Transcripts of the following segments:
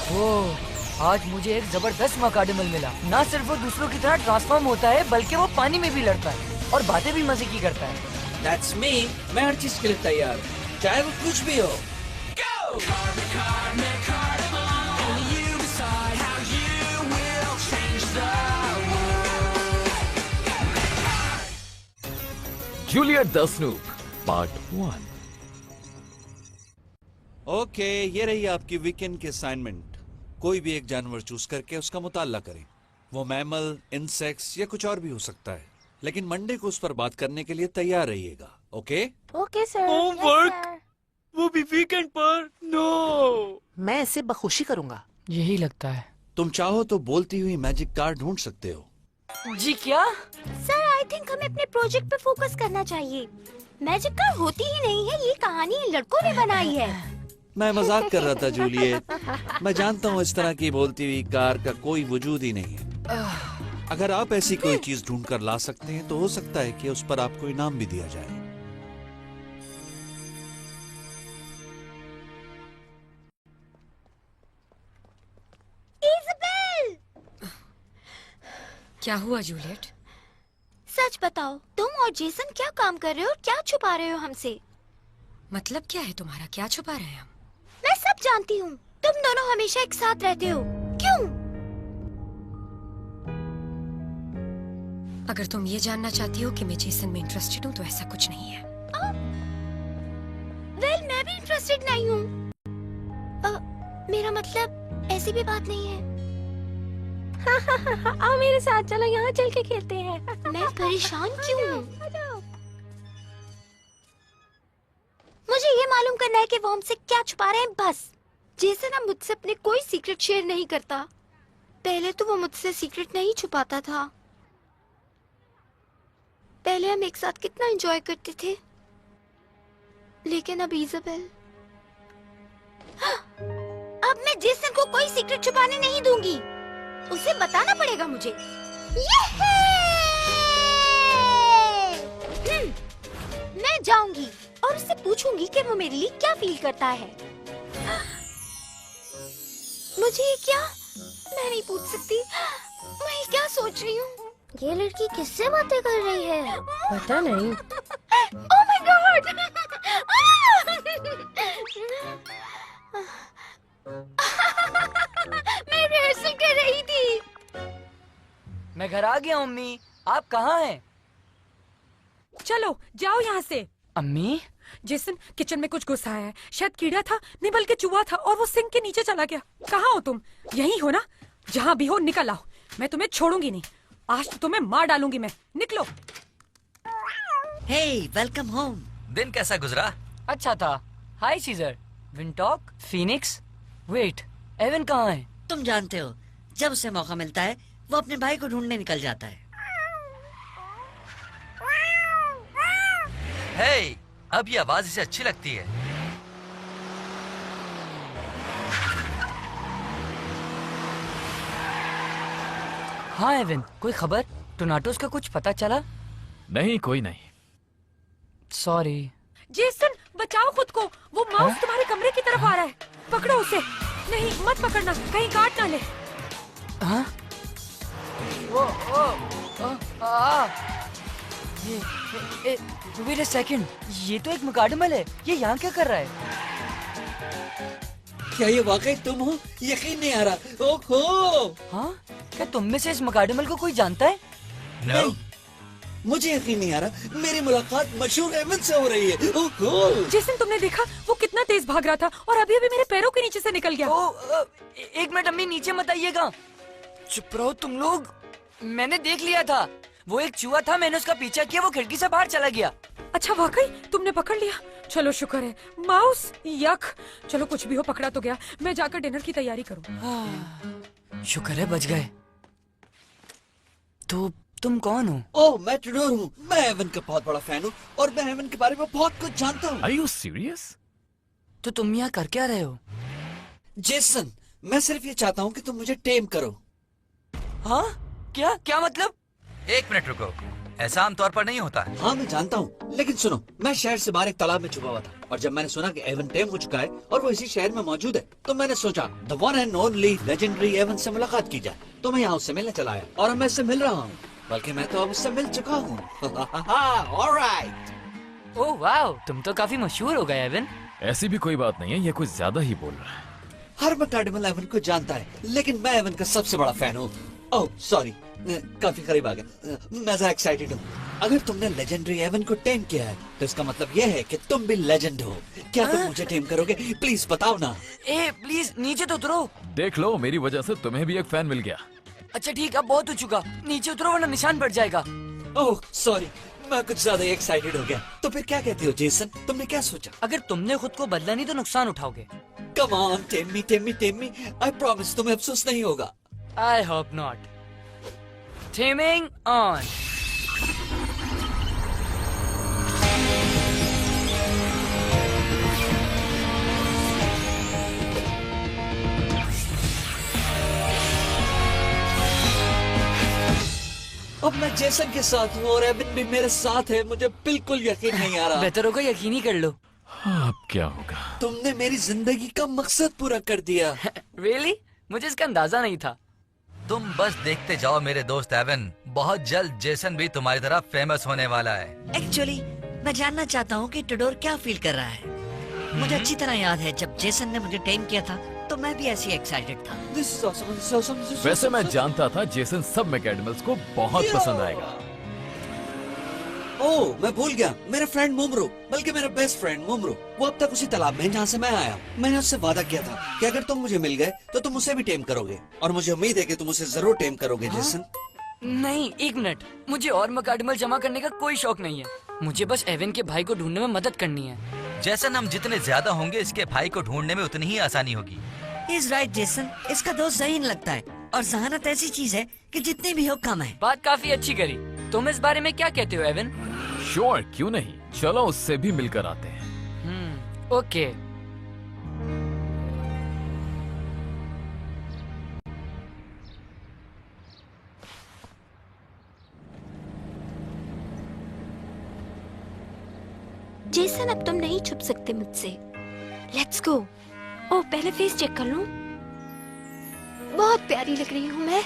ओह, आज मुझे एक जबरदस्त मकाडेमल मिला। ना सिर्फ वो दूसरों की तरह ट्रांसफॉर्म होता है, बल्कि वो पानी में भी लड़ता है और बातें भी मजे की करता है। That's me. मैं हर चीज के लिए तैयार हूँ, चाहे वो कुछ भी हो। Juliet the snoop part 1। Okay, ये रही आपकी वीकेंड की असाइनमेंट। कोई भी एक जानवर चूज करके उसका मुताल्ला करें। वो मैमल, इंसेक्ट्स या कुछ और भी हो सकता है, लेकिन मंडे को उस पर बात करने के लिए तैयार रहिएगा। ओके? Okay sir. होमवर्क, वो भी वीकेंड पर। नो, मैं इसे बखुशी करूंगा। यही लगता है। तुम चाहो तो बोलती हुई मैजिक कार्ड ढूंढ सकते हो। जी क्या? सर, आई थिंक हमें अपने प्रोजेक्ट पे फोकस करना चाहिए। मैजिक कार होती ही नहीं है, ये कहानी इन लड़कों ने बनाई है। मैं मजाक कर रहा था जूलियट। मैं जानता हूँ इस तरह की बोलती हुई कार का कोई वजूद ही नहीं है। अगर आप ऐसी कोई चीज ढूंढ कर ला सकते हैं तो हो सकता है कि उस पर आपको इनाम भी दिया जाए। इज़ाबेल! क्या हुआ जूलियट? सच बताओ, तुम और जेसन क्या काम कर रहे हो और क्या छुपा रहे हो हमसे? मतलब क्या है तुम्हारा? क्या छुपा रहे हैं हम? मैं सब जानती हूँ। तुम दोनों हमेशा एक साथ रहते हो, क्यों? अगर तुम ये जानना चाहती हो कि मैं जेसन में इंटरेस्टेड हूँ तो ऐसा कुछ नहीं है। वेल, मैं भी इंटरेस्टेड नहीं हूँ। मेरा मतलब ऐसी भी बात नहीं है। आओ मेरे साथ, चलो यहाँ चल के खेलते हैं। मैं परेशान क्यों हूँ? मुझे ये मालूम करना है कि वो हमसे क्या छुपा रहे हैं, बस। जेसन अब मुझसे अपने कोई सीक्रेट शेयर नहीं करता। पहले तो वो मुझसे सीक्रेट नहीं छुपाता था। पहले हम एक साथ कितना एंजॉय करते थे, लेकिन अब इज़ाबेल, अब मैं जेसन को कोई सीक्रेट छुपाने नहीं दूंगी। उसे बताना पड़ेगा मुझे। मैं जाऊंगी और उससे पूछूंगी कि वो मेरे लिए क्या फील करता है। मुझे ये क्या? मैं नहीं पूछ सकती। मैं ये क्या सोच रही हूँ? ये लड़की किससे बातें कर रही है? पता नहीं। Oh my God! मैं रिहर्सल कर रही थी। मैं घर आ गया अम्मी। आप कहाँ हैं? चलो जाओ यहाँ से। अम्मी? जेसन, किचन में कुछ घुसा है। शायद कीड़ा था, नहीं बल्कि चूहा था, और वो सिंक के नीचे चला गया। कहाँ हो तुम? यहीं हो ना? जहाँ भी हो निकल आओ, मैं तुम्हें छोड़ूंगी नहीं। आज तो तुम्हें मार डालूंगी मैं। निकलो। हे, वेलकम होम। दिन कैसा गुजरा? अच्छा था। हाय सीजर, विंटॉक, फीनिक्स। वेट, एवन कहाँ है? तुम जानते हो, जब उसे मौका मिलता है वो अपने भाई को ढूंढने निकल जाता है। हे, अब ये आवाज इसे अच्छी लगती है। हाँ एवन, कोई खबर? टोनाटोस का कुछ पता चला? नहीं, कोई नहीं। सॉरी। जेसन, बचाओ खुद को। वो माउस तुम्हारे कमरे की तरफ आ रहा है। पकड़ो उसे। नहीं, मत पकड़ना, कहीं काट ना ले। हाँ? वेट अ सेकंड, ये तो एक मुकाडमल है। ये यहाँ क्या कर रहा है? क्या ये वाकई तुम हो? यकीन नहीं आ रहा। ओहो! हाँ? क्या तुम में से इस मुकाडमल को कोई जानता है? No. मुझे यकीन नहीं आ रहा। मेरी मुलाकात मशहूर एवन से हो रही है। ओहो! जेसन, तुमने देखा वो कितना तेज भाग रहा था और अभी अभी मेरे पैरों के नीचे से निकल गया। एक मिनट अम्मी, नीचे मत आइएगा। चुप रहो तुम लोग। मैंने देख लिया था। वो एक चूहा था, मैंने उसका पीछा किया, वो खिड़की से बाहर चला गया। अच्छा, वाकई तुमने पकड़ लिया? चलो शुक्र है। माउस, यक। चलो कुछ भी हो, पकड़ा तो गया। मैं जाकर डिनर की तैयारी करूँ। शुक्र है बच गए। तो तुम कौन हो? ओह, मैं टेडोर हूँ। मैं एवन का बहुत बड़ा फैन हूँ और मैं एवन के बारे में बहुत कुछ जानता हूँ। Are you serious? तो तुम यहाँ कर क्या रहे हो? जेसन, मैं सिर्फ ये चाहता हूँ कि तुम मुझे टेम करो। हाँ? क्या क्या मतलब? एक मिनट रुको। ऐसा आमतौर पर नहीं होता है। हाँ मैं जानता हूँ, लेकिन सुनो, मैं शहर से बाहर एक तालाब में छुपा हुआ था और जब मैंने सुना कि एवन टेम हो चुका है और वो इसी शहर में मौजूद है तो मैंने सोचा the one and only legendary Evan से मुलाकात की जाए। तो मैं यहाँ उससे मिलने चला आया और अब मैं इससे मिल रहा हूँ, बल्कि मैं तो अब उससे मिल चुका हूँ। ऑलराइट। ओह वाह, तुम तो काफी मशहूर हो गए एवन। ऐसी भी कोई बात नहीं है, ये कुछ ज्यादा ही बोल रहा है। हर मैकडेमल एवन को जानता है, लेकिन मैं एवन का सबसे बड़ा फैन हूँ। ओह सॉरी, काफी करीब आ गया। मैं ज्यादा एक्साइटेड हूँ। अगर तुमने लेजेंडरी एवन को टेम किया है तो इसका मतलब यह है कि तुम भी लेजेंड हो। क्या तुम मुझे टेम करोगे? प्लीज बताओ ना। ए प्लीज नीचे तो उतरो। देख लो, मेरी वजह से तुम्हें भी एक फैन मिल गया। अच्छा ठीक, अब बहुत हो चुका, नीचे उतरो वरना निशान पड़ जाएगा। ओह सॉरी, मैं कुछ ज्यादा एक्साइटेड हो गया। तो फिर क्या कहते हो जेसन, तुमने क्या सोचा? अगर तुमने खुद को बदला नहीं तो नुकसान उठाओगे। Come on time me, I promise तुम्हें अफसोस नहीं होगा। I hope not. Taming on. अब मैं जेसन के साथ हूँ और एवन भी मेरे साथ है। मुझे बिल्कुल यकीन नहीं आ रहा। बेहतर होगा यकीन ही कर लो। अब क्या होगा? तुमने मेरी जिंदगी का मकसद पूरा कर दिया। रियली? मुझे इसका अंदाजा नहीं था। तुम बस देखते जाओ मेरे दोस्त एवन, बहुत जल्द जेसन भी तुम्हारी तरह फेमस होने वाला है। एक्चुअली मैं जानना चाहता हूँ कि टुडोर क्या फील कर रहा है। मुझे अच्छी तरह याद है जब जेसन ने मुझे टेम किया था तो मैं भी ऐसी एक्साइटेड था। वैसे मैं जानता था जेसन सब मैकडेमल्स को बहुत पसंद आएगा। ओह मैं भूल गया, मेरा फ्रेंड मोमरो, बल्कि मेरा बेस्ट फ्रेंड मोमरो, वो अब तक उसी तालाब में जहाँ से मैं आया। मैंने उससे वादा किया था कि अगर तुम मुझे मिल गए तो तुम उसे भी टेम करोगे और मुझे उम्मीद है कि तुम उसे जरूर टेम करोगे। जेसन नहीं, एक मिनट, मुझे और मैकडेमल जमा करने का कोई शौक नहीं है। मुझे बस एवन के भाई को ढूंढने में मदद करनी है। जेसन हम जितने ज्यादा होंगे इसके भाई को ढूंढने में उतनी ही आसानी होगी। इज राइट जेसन, इसका दोस्त जहीन लगता है और जहानत ऐसी चीज है कि जितनी भी हो कम है। बात काफी अच्छी करी। तुम इस बारे में क्या कहते हो एवन? श्योर, क्यों नहीं, चलो उससे भी मिलकर आते हैं। ओके। जेसन अब तुम नहीं छुप सकते मुझसे। Let's go. ओह पहले फेस चेक कर लूं। बहुत प्यारी लग रही हूँ मैं।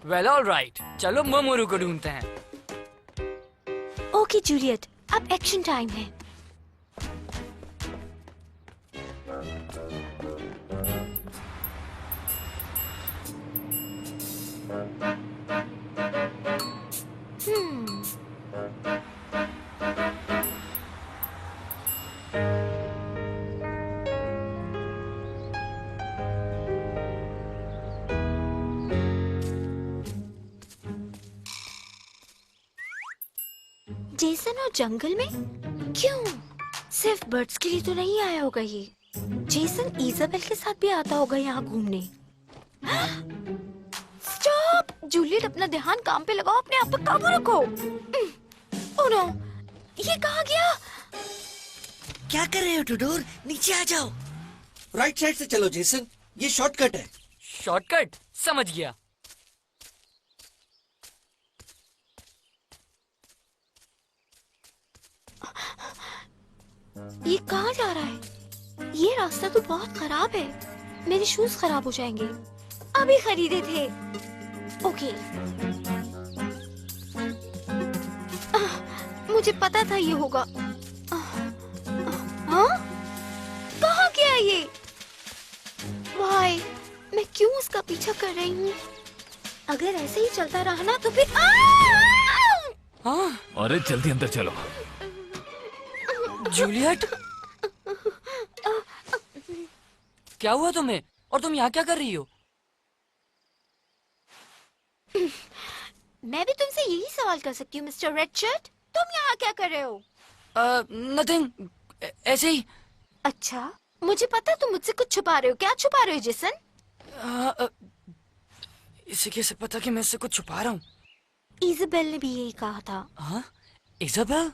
वेल ऑलराइट, चलो मोमोरू को ढूंढते हैं। ओके जूलियट, अब एक्शन टाइम है। जेसन और जंगल में क्यों? सिर्फ बर्ड्स के लिए तो नहीं आया होगा ये। जेसन इजाबेल के साथ भी आता होगा यहाँ घूमने। स्टॉप! जूलियट अपना ध्यान काम पे लगाओ, अपने आप पर काबू रखो। ओह नो, ये कहाँ गया? क्या कर रहे हो टुडोर? नीचे आ जाओ। राइट साइड से चलो जेसन, ये शॉर्टकट है। शॉर्टकट? समझ गया। ये कहाँ जा रहा है? ये रास्ता तो बहुत खराब है। मेरे शूज खराब हो जाएंगे। अभी खरीदे थे। ओके। मुझे पता था ये होगा। हाँ? कहाँ गया ये? वाई, मैं क्यों उसका पीछा कर रही हूँ? अगर ऐसे ही चलता रहा ना तो फिर हाँ? अरे जल्दी अंदर चलो। जूलियट, क्या हुआ तुम्हें? और तुम यहाँ क्या कर रही हो? मैं भी तुमसे यही सवाल कर सकती हूँ मिस्टर रेडशर्ट। तुम यहाँ क्या कर रहे हो? नथिंग, ऐसे ही। अच्छा, मुझे पता तुम मुझसे कुछ छुपा रहे हो। क्या छुपा रहे हो जेसन? इसे कैसे पता कि मैं इससे कुछ छुपा रहा हूँ? इजाबेल ने भी यही कहा था। हाँ? इजाबेल?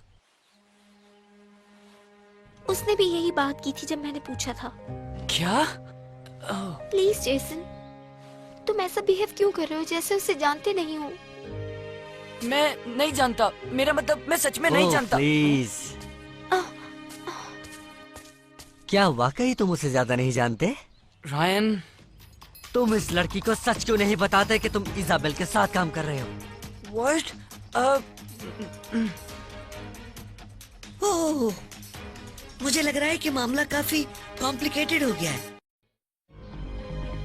उसने भी यही बात की थी जब मैंने पूछा था। क्या? प्लीज जेसन, तुम ऐसा बिहेव क्यों कर रहे हो जैसे उसे जानते नहीं हो? मैं नहीं जानता, मेरा मतलब मैं सच में नहीं जानता। प्लीज। क्या वाकई तुम उसे ज्यादा नहीं जानते? रायन, तुम इस लड़की को सच क्यों नहीं बताते कि तुम इजाबेल के साथ काम कर रहे हो? व्हाट? ओह, मुझे लग रहा है कि मामला काफी कॉम्प्लिकेटेड हो गया है।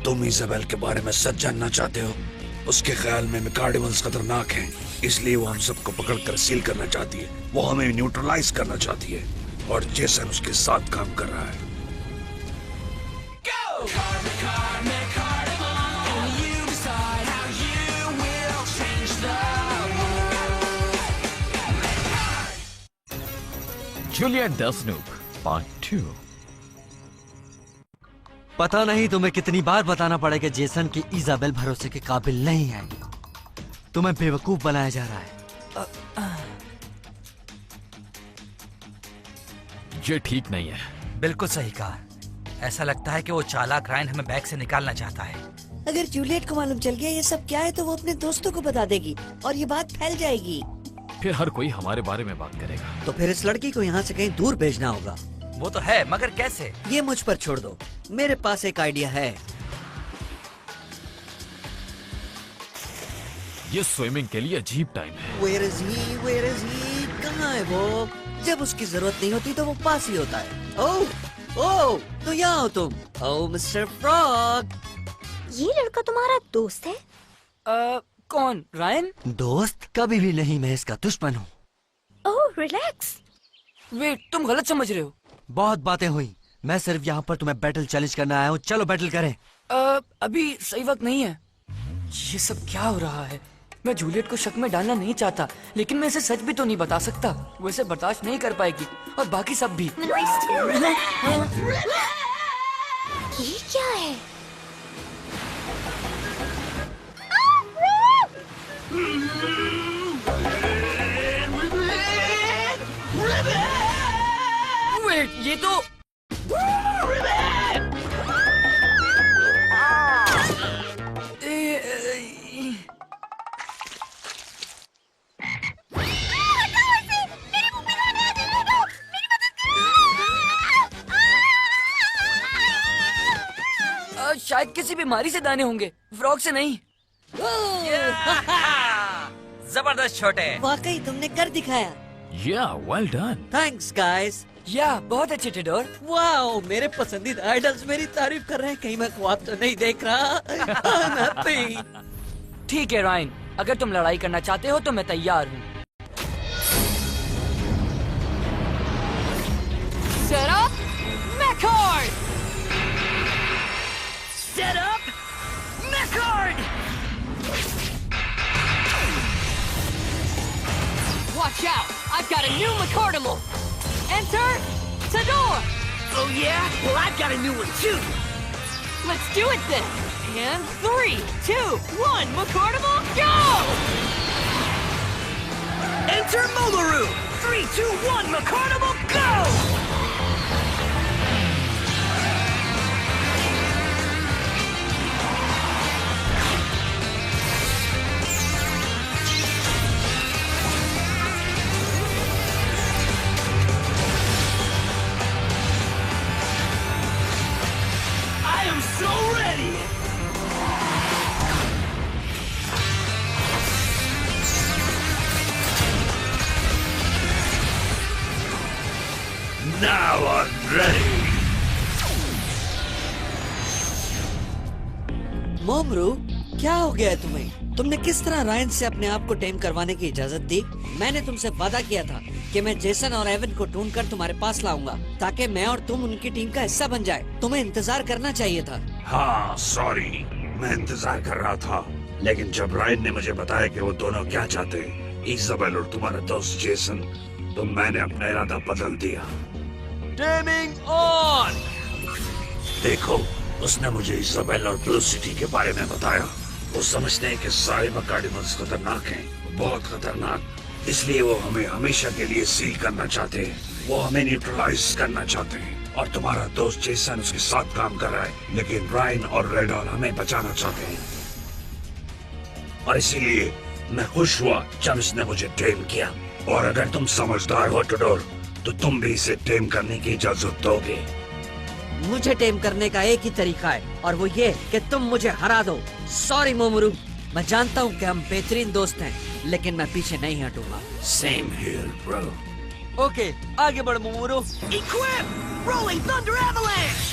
तुम इजाबेल के बारे में सच जानना चाहते हो? उसके ख्याल में मैकडामल्स खतरनाक हैं, इसलिए वो हम सबको पकड़कर सील करना चाहती है। वो हमें न्यूट्रलाइज करना चाहती है और जेसन उसके साथ काम कर रहा है। Juliet the snoop part 2। पता नहीं तुम्हें कितनी बार बताना पड़ेगा जेसन की इजाबेल भरोसे के काबिल नहीं है। तुम्हें बेवकूफ बनाया जा रहा है। ये ठीक नहीं है। बिल्कुल सही कहा। ऐसा लगता है कि वो चालाक रायन हमें बैग से निकालना चाहता है। अगर जूलियट को मालूम चल गया ये सब क्या है तो वो अपने दोस्तों को बता देगी और ये बात फैल जाएगी। फिर हर कोई हमारे बारे में बात करेगा। तो फिर इस लड़की को यहाँ से कहीं दूर भेजना होगा। वो तो है, मगर कैसे? ये मुझ पर छोड़ दो, मेरे पास एक आइडिया है। ये स्विमिंग के लिए अजीब टाइम है। Where is he? Where is he? कहाँ है वो? जब उसकी जरूरत नहीं होती तो वो पास ही होता है। ओह, तो यहाँ हो तुम। ओह मिस्टर फ्रॉग। ये लड़का तुम्हारा दोस्त है? कौन? रायन? दोस्त कभी भी नहीं, मैं इसका दुश्मन हूँ। ओह रिलैक्स। वेट, तुम गलत समझ रहे हो। बहुत बातें हुई, मैं सिर्फ यहाँ पर तुम्हें बैटल चैलेंज करना आया हूँ। चलो बैटल करें। अभी सही वक्त नहीं है। ये सब क्या हो रहा है? मैं जूलियट को शक में डालना नहीं चाहता, लेकिन मैं इसे सच भी तो नहीं बता सकता। वो इसे बर्दाश्त नहीं कर पाएगी और बाकी सब भी। ये क्या है? वेट, ये तो शायद किसी बीमारी से दाने होंगे, फ्रॉग से नहीं। जबरदस्त छोटे। वाकई तुमने कर दिखाया। Yeah, well done. Thanks guys. या बहुत अच्छे टेडोर। वाओ, मेरे पसंदीदा आइडल्स मेरी तारीफ कर रहे हैं। कहीं मैं ख्वाब तो नहीं देख रहा। I'm happy। ठीक है रायन, अगर तुम लड़ाई करना चाहते हो तो मैं तैयार हूँ। Set up, Mechard! Set up, Mechard! Watch out! I've got a new Mecardimal! Enter Tador! Oh yeah? Well, I've got a new one too. Let's do it then! And 3, 2, 1, Mecardimal, go! Enter Momaru! 3, 2, 1, Mecardimal, go! I am so ready! Now I'm ready. मोमरू, क्या हो गया है तुम्हें? तुमने किस तरह Ryan से अपने आप को टेम करवाने की इजाजत दी? मैंने तुमसे वादा किया था कि मैं जेसन और एवन को ढूंढकर तुम्हारे पास लाऊंगा ताकि मैं और तुम उनकी टीम का हिस्सा बन जाए। तुम्हें इंतजार करना चाहिए था। हाँ सॉरी, मैं इंतजार कर रहा था, लेकिन जब रायन ने मुझे बताया कि वो दोनों क्या चाहते हैं, इजाबेल और तुम्हारा दोस्त जेसन, तो मैंने अपना इरादा बदल दिया। Taming on! देखो, उसने मुझे इजाबेल और ब्लू सिटी के बारे में बताया। वो समझते हैं कि सारे मैकडामल्स खतरनाक हैं, बहुत खतरनाक, इसलिए वो हमें हमेशा के लिए सील करना चाहते हैं। वो हमें न्यूट्रलाइज करना चाहते हैं। और तुम्हारा दोस्त जेसन उसके साथ काम कर रहा है, लेकिन रायन और रेडॉल हमें बचाना चाहते हैं और इसीलिए मैं खुश हुआ जब इसने मुझे टेम किया। और अगर तुम समझदार हो टुडोर, तो तुम भी इसे टेम करने की इजाजत दोगे। मुझे टेम करने का एक ही तरीका है और वो ये कि तुम मुझे हरा दो। सॉरी मोमरू, मैं जानता हूँ कि हम बेहतरीन दोस्त हैं, लेकिन मैं पीछे नहीं हटूंगा। Same here bro. ओके, आगे बढ़ मोमरू। Equip! Rolling Thunder Avalanche!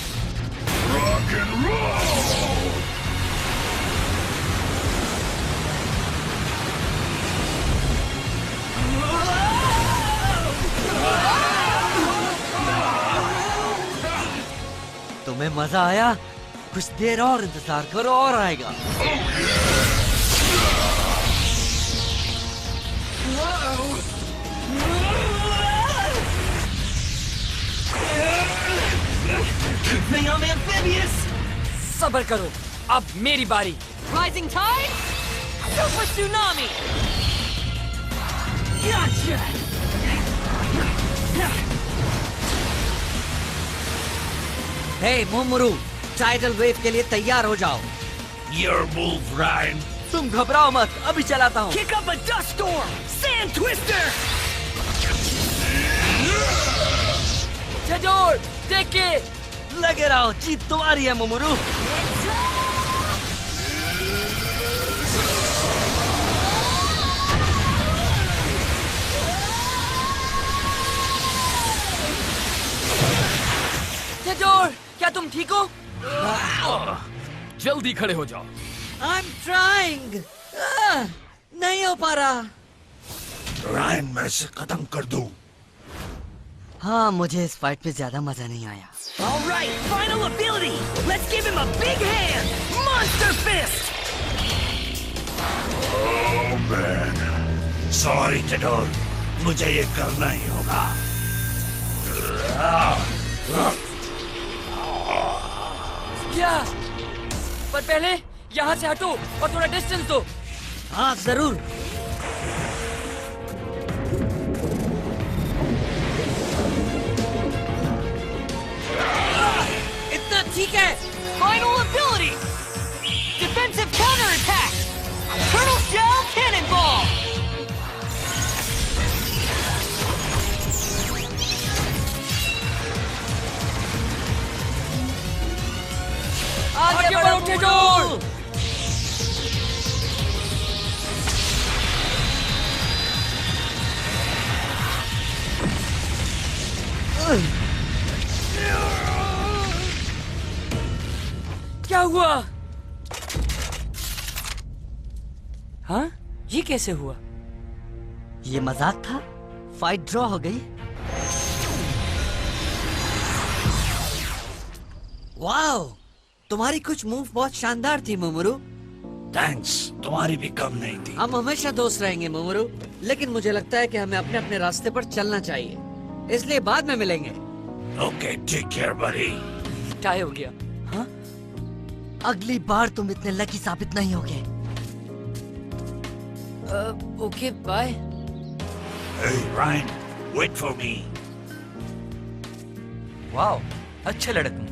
Rock and roll! तुम्हें मजा आया? कुछ देर और इंतजार करो और आएगा। सब्र करो, अब मेरी बारी। Rising tide, super tsunami. Gotcha. हे मोमरू, टाइडल वेव के लिए तैयार हो जाओ। Your move, Ryan. तुम घबराओ मत, अभी चलाता हूँ। Kick up a dust storm! Sand Twister! छजोड़, देख के लगे रहो, जीत तुम्हारी है मोमरू। छजोड़, क्या तुम ठीक हो? जल्दी खड़े हो जाओ। I'm trying. नहीं हो पा रहा। रायन, मैं इसे खत्म कर दूं। हाँ, मुझे इस फाइट पे ज्यादा मजा नहीं आया। All right, final ability! Let's give him a big hand! Monster Fist! Oh man, sorry टुडोर, मुझे ये करना ही होगा। क्या? पर पहले यहाँ से हटो और थोड़ा डिस्टेंस दो। हाँ जरूर। इतना ठीक है। Final ability! Defensive counterattack! Turtle Shell Cannonball! आगे बढ़ो छजोड़। क्या हुआ? हाँ, ये कैसे हुआ? ये मजाक था? फाइट ड्रॉ हो गई। वाओ, तुम्हारी कुछ मूव बहुत शानदार थी मोमरू। थैंक्स, तुम्हारी भी कम नहीं थी। हम हमेशा दोस्त रहेंगे मोमरू, लेकिन मुझे लगता है कि हमें अपने अपने रास्ते पर चलना चाहिए, इसलिए बाद में मिलेंगे। ओके, टेक केयर बडी। टाई हो गया। हाँ? अगली बार तुम इतने लकी साबित नहीं होगे। Okay, bye. Hey Ryan, wait for me. Wow, अच्छे लड़के तुम।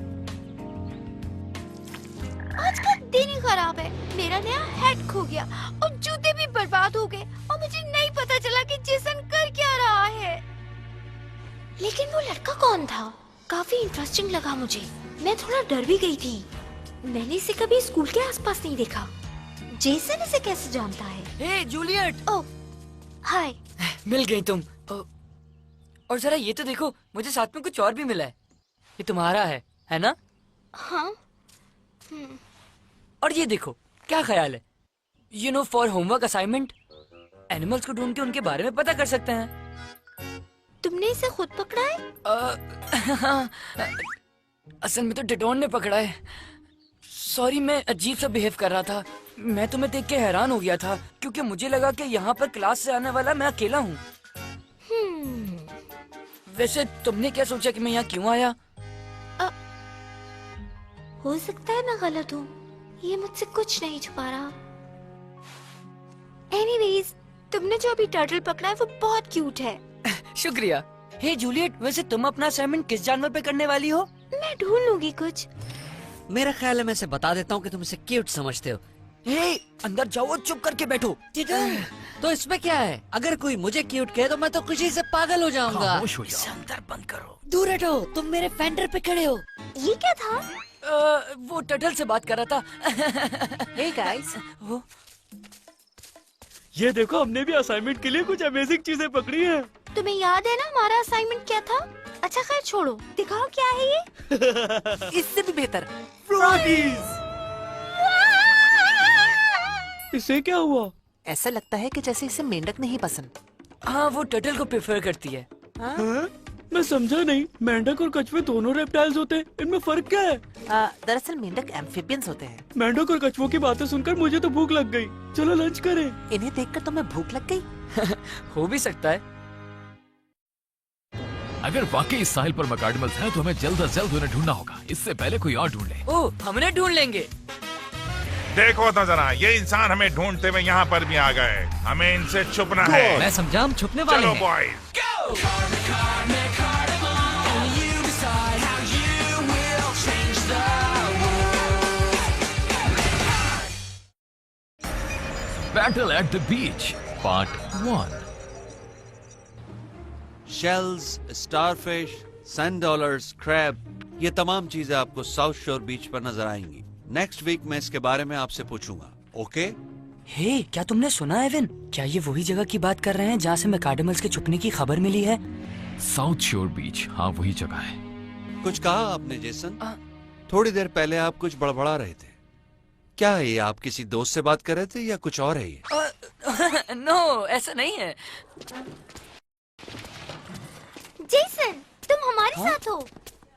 आज का दिन ही खराब है। मेरा नया हेड खो गया और जूते भी बर्बाद हो गए और मुझे नहीं पता चला कि जेसन कर क्या रहा है। लेकिन वो लड़का कौन था? काफी इंटरेस्टिंग लगा मुझे। मैं थोड़ा डर भी गई थी। मैंने इसे कभी स्कूल के आसपास नहीं देखा। जेसन इसे कैसे जानता है? हे जूलियट। ओह, हाय। मिल गई तुम। और जरा ये तो देखो, मुझे साथ में कुछ और भी मिला है। ये तुम्हारा है ना? हाँ। और ये देखो, क्या ख्याल है? You know, for homework assignment animals को ढूंढ के उनके बारे में पता कर सकते हैं। तुमने इसे खुद पकड़ा है? असल में तो टिटोन ने पकड़ा है। सॉरी, मैं अजीब सा बिहेव कर रहा था। मैं तुम्हें देख के हैरान हो गया था क्योंकि मुझे लगा कि यहाँ पर क्लास से आने वाला मैं अकेला हूँ। वैसे तुमने क्या सोचा कि मैं यहाँ क्यों आया? हो सकता है मैं गलत हूँ। ये मुझसे कुछ नहीं छुपा रहा। एनीवेज, तुमने जो अभी टर्टल पकड़ा है वो बहुत क्यूट है। शुक्रिया। हे जूलियट, वैसे तुम अपना असाइनमेंट किस जानवर पे करने वाली हो? मैं ढूंढ लूंगी कुछ। मेरा ख्याल है मैं इसे बता देता हूँ कि तुम इसे क्यूट समझते हो। हे, अंदर जाओ और चुप करके बैठो। तो इसमें क्या है? अगर कोई मुझे क्यूट कहे तो मैं तो खुशी से पागल हो जाऊंगा। खामोश हो जाओ। अंदर बंद करो। दूर हटो, तुम मेरे फेंडर पे खड़े हो। ये क्या था? वो टटल से बात कर रहा था। हे गाइस, वो ये देखो, हमने भी असाइनमेंट के लिए कुछ अमेजिंग चीजें पकड़ी हैं। तुम्हें याद है ना हमारा असाइनमेंट क्या था? अच्छा खैर छोड़ो, दिखाओ क्या है ये। इससे भी बेहतर। इसे क्या हुआ? ऐसा लगता है कि जैसे इसे मेंढक नहीं पसंद। हाँ, वो टटल को प्रेफर करती है। हाँ? मैं समझा नहीं, मेंढक और कछुए दोनों रेप्टाइल्स होते हैं, इनमें फर्क क्या है? दरअसल मेंढक एम्फिबियंस होते हैं। मेंढक और कछुओं की बातें सुनकर मुझे तो भूख लग गई। चलो लंच करें। इन्हें देखकर तुम्हें भूख लग गई? हो भी सकता है। अगर वाकई इस साहिल पर मैकाडमल्स हैं तो हमें जल्द से जल्द उन्हें ढूंढना होगा, इससे पहले कोई और ढूंढ ले। ओह, हमने ढूंढ लेंगे। देखो तो जरा, ये इंसान हमें ढूंढते हुए यहाँ पर भी आ गए। हमें इनसे छुपना है। मैं समझा, हम छुपने वाले चलो हैं। Boys. Battle at the beach part 1। Shells, starfish, sand dollars, crab, ये तमाम चीजें आपको साउथ शोर बीच पर नजर आएंगी। नेक्स्ट वीक मैं इसके बारे में आपसे पूछूंगा, ओके? हे, क्या तुमने सुना एविन? क्या ये वही जगह की बात कर रहे हैं जहाँ से मैकाडमल्स के छुपने की खबर मिली है? साउथ शोर बीच, हाँ वही जगह है। कुछ कहा आपने जेसन? थोड़ी देर पहले आप कुछ बड़बड़ा रहे थे। क्या है ये? आप किसी दोस्त से बात कर रहे थे या कुछ और है ये? नो, ऐसा नहीं है। जेसन, तुम हमारे साथ हो।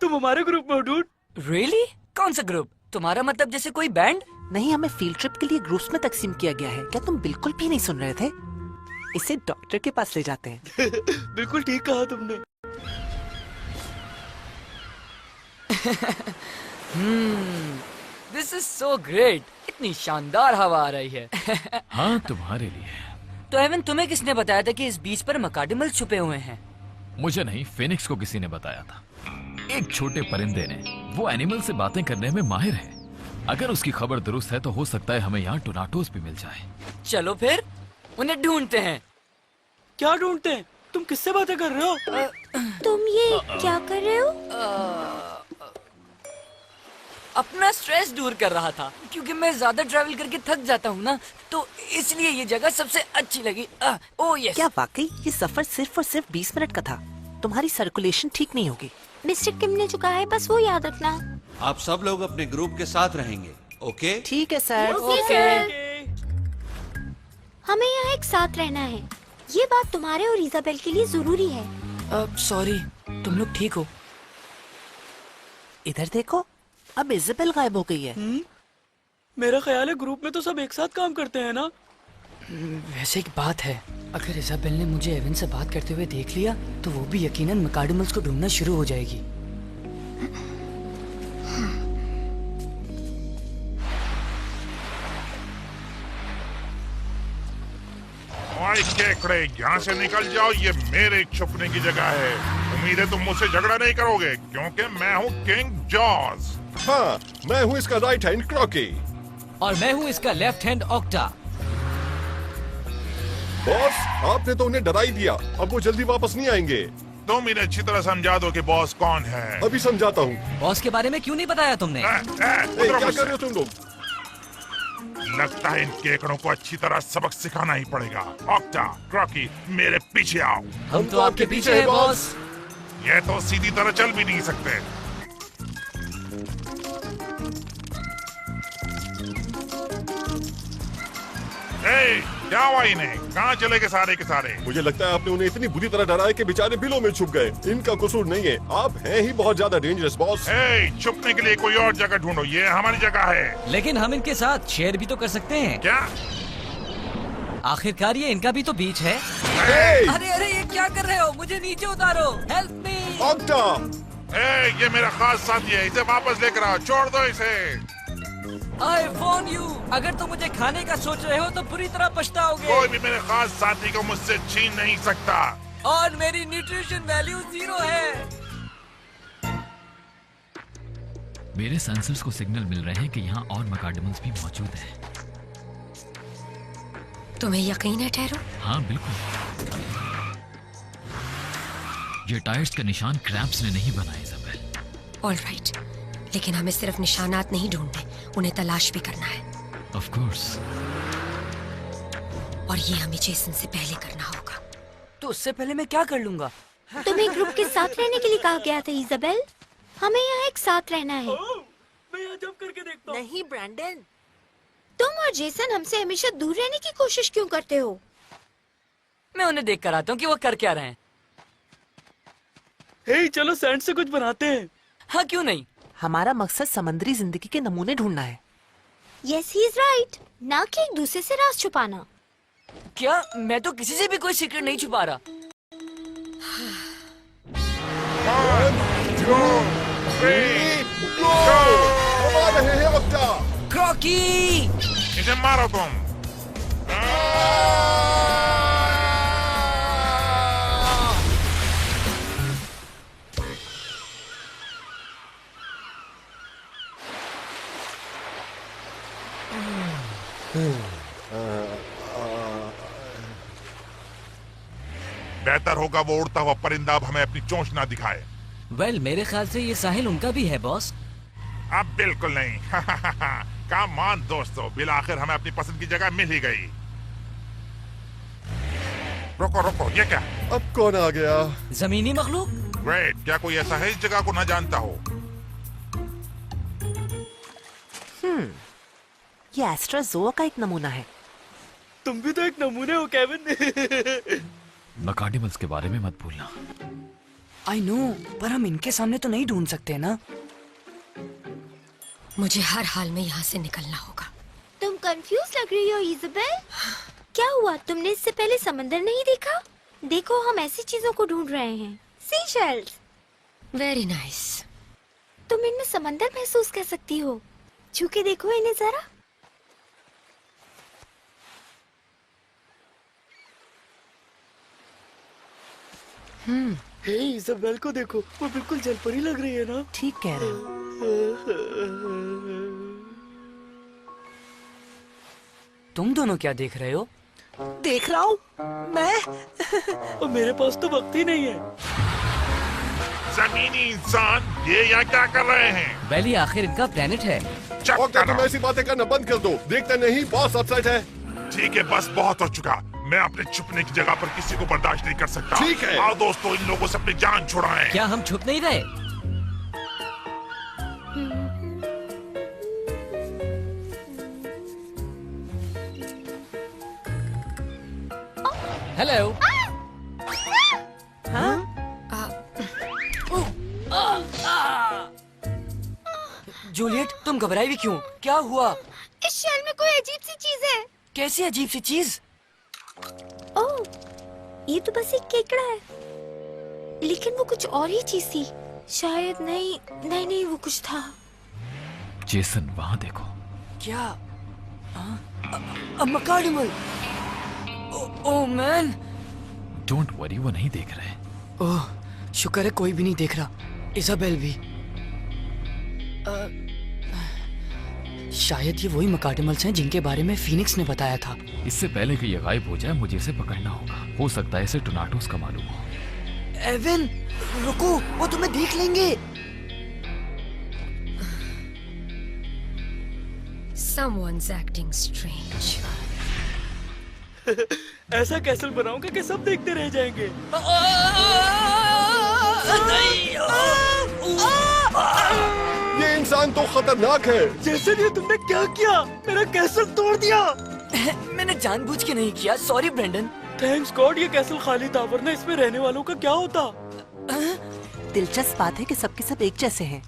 तुम हमारे ग्रुप में हो डूड। रियली? कौन सा ग्रुप? तुम्हारा मतलब जैसे कोई बैंड? नहीं, हमें फील्ड ट्रिप के लिए ग्रुप्स में तकसीम किया गया है। क्या तुम बिल्कुल भी नहीं सुन रहे थे? इसे डॉक्टर के पास ले जाते हैं। बिल्कुल ठीक कहा तुमने। This is so great. इतनी शानदार हवा आ रही है। हाँ, तुम्हारे लिए। तो एवन, तुम्हें किसने बताया था कि इस बीच पर मैकाडमल्स छुपे हुए हैं? मुझे नहीं, फिनिक्स को किसी ने बताया था। एक छोटे परिंदे ने। वो एनिमल से बातें करने में माहिर है। अगर उसकी खबर दुरुस्त है तो हो सकता है हमें यहाँ टोनाटोस भी मिल जाए। चलो फिर उन्हें ढूंढते हैं। क्या ढूंढते हैं? तुम किससे बातें कर रहे हो? तुम ये क्या कर रहे हो? अपना स्ट्रेस दूर कर रहा था, क्योंकि मैं ज्यादा ट्रैवल करके थक जाता हूँ ना, तो इसलिए ये जगह सबसे अच्छी लगी। Oh yes. क्या वाकई ये सफर सिर्फ और सिर्फ 20 मिनट का था? तुम्हारी सर्कुलेशन ठीक नहीं होगी। मिस्टर किम ने जो कहा है बस वो याद रखना। आप सब लोग अपने ग्रुप के साथ रहेंगे, ओके? ठीक है सर। Okay sir. हमें यहाँ एक साथ रहना है। ये बात तुम्हारे और इजाबेल के लिए जरूरी है। सॉरी, तुम लोग ठीक हो? इधर देखो, अब इजाबेल गायब हो गई है। मेरा ख्याल है ग्रुप में तो सब एक साथ काम करते हैं ना। वैसे एक बात है, अगर इजाबेल ने मुझे एवन से बात करते हुए देख लिया तो वो भी यकीनन मैकाडमल्स को ढूंढना शुरू हो जाएगी। ओए केकड़े, यहाँ से निकल जाओ, ये मेरे छुपने की जगह है। उम्मीद है तुम मुझसे झगड़ा नहीं करोगे, क्योंकि मैं हूँ किंग जॉर्ज। हाँ, मैं हूँ इसका राइट हैंड क्रॉकी। और मैं हूँ इसका लेफ्ट हैंड ऑक्टा। बॉस, आपने तो उन्हें डरा ही दिया। अब वो जल्दी वापस नहीं आएंगे। तुम इन्हें अच्छी तरह समझा दो कि बॉस कौन है। अभी समझाता हूँ। बॉस के बारे में क्यों नहीं बताया तुमने? क्या कर रहे हो तुम लोग? लगता है इन केकड़ों को अच्छी तरह सबक सिखाना ही पड़ेगा। ऑक्टा, क्रॉकी, मेरे पीछे आओ। हम तो आपके पीछे हैं बॉस। ये तो सीधी तरह चल भी नहीं सकते। ए, क्या हुआ इन्हें? कहाँ चले गए सारे के सारे? मुझे लगता है आपने उन्हें इतनी बुरी तरह डराया कि बेचारे बिलों में छुप गए। इनका कसूर नहीं है, आप हैं ही बहुत ज्यादा डेंजरस बॉस। ए, छुपने के लिए कोई और जगह ढूंढो, ये हमारी जगह है। लेकिन हम इनके साथ शेयर भी तो कर सकते हैं। क्या? आखिरकार ये इनका भी तो बीच है। अरे अरे, ये क्या कर रहे हो? मुझे नीचे उतारो। Help me. ऑक्टा! ए, ये मेरा खास साथी है, इसे वापस लेकर आओ। छोड़ दो इसे। I warn you, अगर तुम मुझे खाने का सोच रहे हो तो बुरी तरह पछताओगे। कोई भी मेरे खास साथी को मुझसे छीन नहीं सकता। और मेरी न्यूट्रिशन वैल्यू 0 है। मेरे सेंसर्स को सिग्नल मिल रहे हैं कि यहाँ और मकाडमल्स भी मौजूद हैं। तुम्हें यकीन है ठहरो? हाँ बिल्कुल। ये टायर्स का निशान क्रैम्प्स ने नहीं बनाए इज़ाबेल। ऑलराइट, लेकिन हमें सिर्फ निशानात नहीं ढूंढने, उन्हें तलाश भी करना है। Of course. और ये हमें जेसन से पहले करना होगा। तो उससे पहले मैं क्या कर लूंगा? तुम्हें ग्रुप के साथ रहने के लिए कहा गया था इजाबेल। हमें यहाँ एक साथ रहना है। मैं यहाँ जंप करके देखता हूँ। नहीं ब्रैंडन, तुम और जेसन हमसे हमेशा दूर रहने की कोशिश क्यों करते हो? मैं उन्हें देख कर आता हूँ कि वो कर क्या रहे हैं। हे, चलो सैंड से कुछ बनाते हैं। हाँ क्यों नहीं। हमारा मकसद समुद्री जिंदगी के नमूने ढूंढना है। यस ही इज राइट, ना कि एक दूसरे से राज छुपाना। क्या? मैं तो किसी से भी कोई सीक्रेट नहीं छुपा रहा। 1, 2, 3, कमा रहे हैं बच्चा। क्रॉकी, इसे मारो तुम। बेहतर होगा वो उड़ता हुआ परिंदा अब हमें अपनी चोंच ना दिखाए। वेल, मेरे ख्याल से ये साहिल उनका भी है बॉस। अब बिल्कुल नहीं। काम मान दोस्तों, बिल आखिर हमें अपनी पसंद की जगह मिल ही गई। रुको रुको, ये क्या? अब कौन आ गया? जमीनी मखलूक। ग्रेट, क्या कोई ऐसा है इस जगह को ना जानता हो? ये एस्ट्राजोआ का एक नमूना है। तुम भी तो एक नमूने हो केविन। मकाडमल्स के बारे में मत भूलना। आई नो, पर हम इनके सामने तो नहीं ढूंढ सकते ना। मुझे हर हाल में यहाँ से निकलना होगा। तुम कंफ्यूज लग रही हो इजाबेल। क्या हुआ, तुमने इससे पहले समंदर नहीं देखा? देखो, हम ऐसी चीजों को ढूंढ रहे हैं। Sea shells. Very nice. तुम इनमें समंदर महसूस कर सकती हो। छू के देखो इन्हें जरा। हे, इजाबेल को देखो, वो बिल्कुल जलपरी लग रही है ना? ठीक कह रहे हो। तुम दोनों क्या देख रहे हो? देख रहा हूँ मैं। और मेरे पास तो वक्त ही नहीं है। जमीनी इंसान, ये यहाँ क्या कर रहे हैं? वेल, ये आखिर इनका प्लेनेट है। और क्या तुम ऐसी बातें करना बंद कर दो? देखते नहीं, बॉस अपसेट है। ठीक है, बस बहुत हो चुका। मैं अपने छुपने की जगह पर किसी को बर्दाश्त नहीं कर सकता। ठीक है। आओ दोस्तों, इन लोगों से अपनी जान छुड़ाएं। क्या हम छुप नहीं रहे? हेलो। जूलियट, तुम घबराई भी क्यों? क्या हुआ? इस शेल में कोई अजीब सी चीज है। कैसी अजीब सी चीज? ओह, ये तो बस एक केकड़ा है, लेकिन वो कुछ और ही चीज थी। शायद नहीं, वो कुछ था। जेसन, वहां देखो। क्या? मकाडमल। Oh man. डोंट वरी, वो नहीं देख रहे। ओह, शुक्र है कोई भी नहीं देख रहा। इजाबेल भी। शायद ये वही मकाडमल्स हैं जिनके बारे में फीनिक्स ने बताया था। इससे पहले कि ये गायब हो जाए, मुझे इसे पकड़ना होगा। हो सकता है इसे टोनाटोस का मालूम हो। एवन, रुको, वो तुम्हें देख लेंगे। Someone's acting strange. ऐसा कैसल बनाऊंगा कि सब देखते रह जाएंगे। ये इंसान तो खतरनाक है। जैसे ये तुमने क्या किया? मेरा कैसल तोड़ दिया। मैंने जानबूझ के नहीं किया। Sorry Brendan. थैंक्स गॉड, ये कैसल खाली था, वरना इसमें रहने वालों का क्या होता। दिलचस्प बात है कि सबके सब एक जैसे हैं।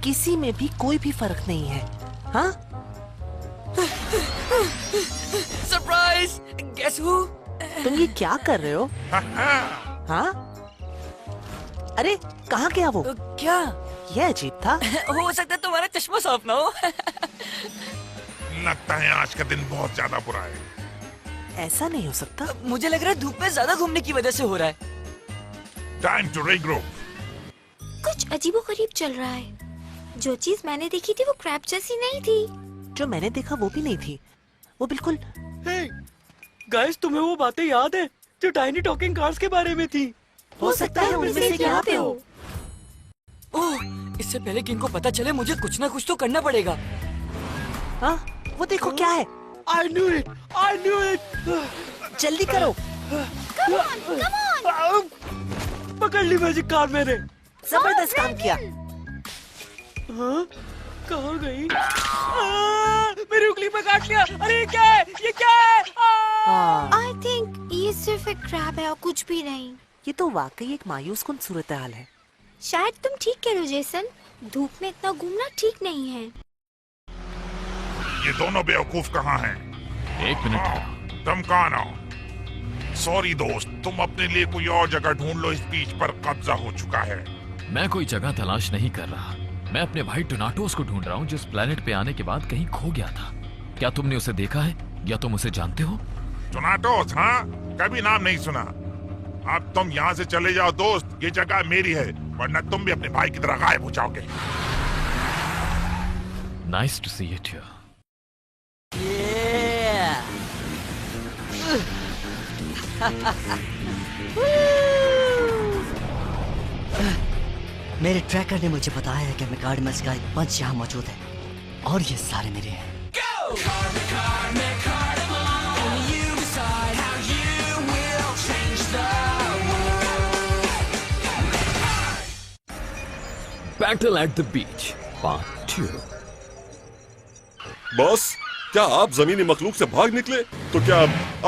किसी में भी कोई भी फर्क नहीं है। हाँ? सरप्राइज! गेस हू? तुम ये क्या कर रहे हो? हाँ? अरे कहाँ गया वो? क्या? ये अजीब था। हो सकता है तुम्हारा चश्मा साफ ना हो। लगता है आज का दिन बहुत ज्यादा बुरा है। ऐसा नहीं हो सकता। मुझे लग रहा है धूप में ज्यादा घूमने की वजह से हो रहा है। Time to regroup. कुछ अजीबोगरीब चल रहा है। जो चीज मैंने देखी थी वो क्रैब जैसी नहीं थी। जो मैंने देखा वो भी नहीं थी। वो बिल्कुल। गाइस, तुम्हें वो बातें याद है जो टाइनी टॉकिंग कार्स के बारे में थी? हो सकता है उनमें से यहाँ पे हो। ओह, इससे पहले कि इनको पता चले मुझे कुछ ना कुछ तो करना पड़ेगा। हाँ, वो देखो क्या है। I knew it! I knew it! जल्दी करो। Come on, come on! पकड़ ली मैजिक कार मैंने। जबरदस्त काम किया। हाँ? कहाँ गई? मेरी उंगली पे काट लिया। अरे ये क्या है? ये क्या है? I think ये सिर्फ एक क्रैब है और कुछ भी नहीं। ये तो वाकई एक मायूस कुन सूरत हाल है। शायद तुम ठीक कह रहे हो जेसन। धूप में इतना घूमना ठीक नहीं है। ये दोनों बेवकूफ कहाँ हैं? एक मिनट। तुम कहाँ हो? सॉरी दोस्त, तुम अपने लिए कोई और जगह ढूंढ लो, इस बीच पर कब्जा हो चुका है। मैं कोई जगह तलाश नहीं कर रहा। मैं अपने भाई टोनाटोस को ढूंढ रहा हूँ, जिस प्लेनेट पे आने के बाद कहीं खो गया था। क्या तुमने उसे देखा है या तुम उसे जानते हो? टोनाटोस? हाँ, कभी नाम नहीं सुना। अब तुम यहाँ से चले जाओ दोस्त, ये जगह मेरी है, वरना तुम भी अपने भाई की तरह गायब हो जाओगे। Nice to see it here. मेरे ट्रैकर ने मुझे बताया है कि मैकाडेमस का एक पंच यहाँ मौजूद है और ये सारे मेरे हैं। Battle at the beach part 2। Boss, क्या आप जमीनी मखलूक से भाग निकले? तो क्या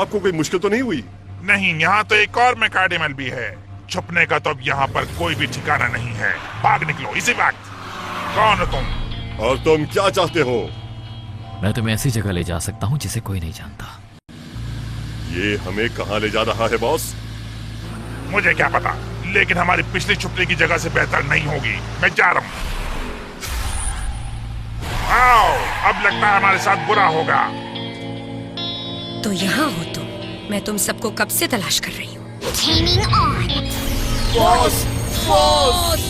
आपको कोई मुश्किल तो नहीं हुई? नहीं, यहाँ तो एक और मैकाडेमल भी है। छुपने का तो अब यहाँ पर कोई भी ठिकाना नहीं है। भाग निकलो इसी वक्त। कौन हो तुम? और तुम क्या चाहते हो? मैं तुम्हें ऐसी जगह ले जा सकता हूँ जिसे कोई नहीं जानता। ये हमें कहाँ ले जा रहा है बॉस? मुझे क्या पता, लेकिन हमारी पिछली छुपने की जगह से बेहतर नहीं होगी। मैं जा रहा हूँ। आओ, अब लगता है हमारे साथ बुरा होगा। तो यहाँ हो तुम। मैं तुम सबको कब से तलाश कर रही हूँ। Boss, boss.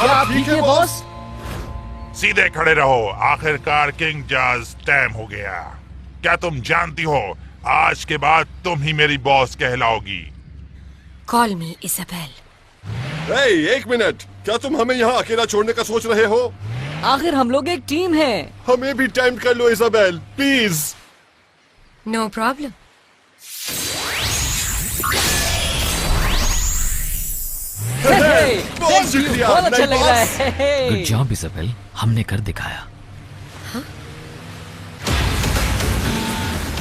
आप ठीक है बॉस? सीधे खड़े रहो, आखिरकार किंग जाज टाइम हो गया। क्या तुम जानती हो, आज के बाद तुम ही मेरी बॉस कहलाओगी। Call me Isabel. एक मिनट, क्या तुम हमें यहाँ अकेला छोड़ने का सोच रहे हो? आखिर हम लोग एक टीम हैं। हमें भी टेम्प्ट कर लो इजाबेल, प्लीज। No problem. बहुत शुक्रिया, बहुत अच्छा नहीं लग रहा बॉस। है। गुड जॉब इजाबेल, हमने कर दिखाया।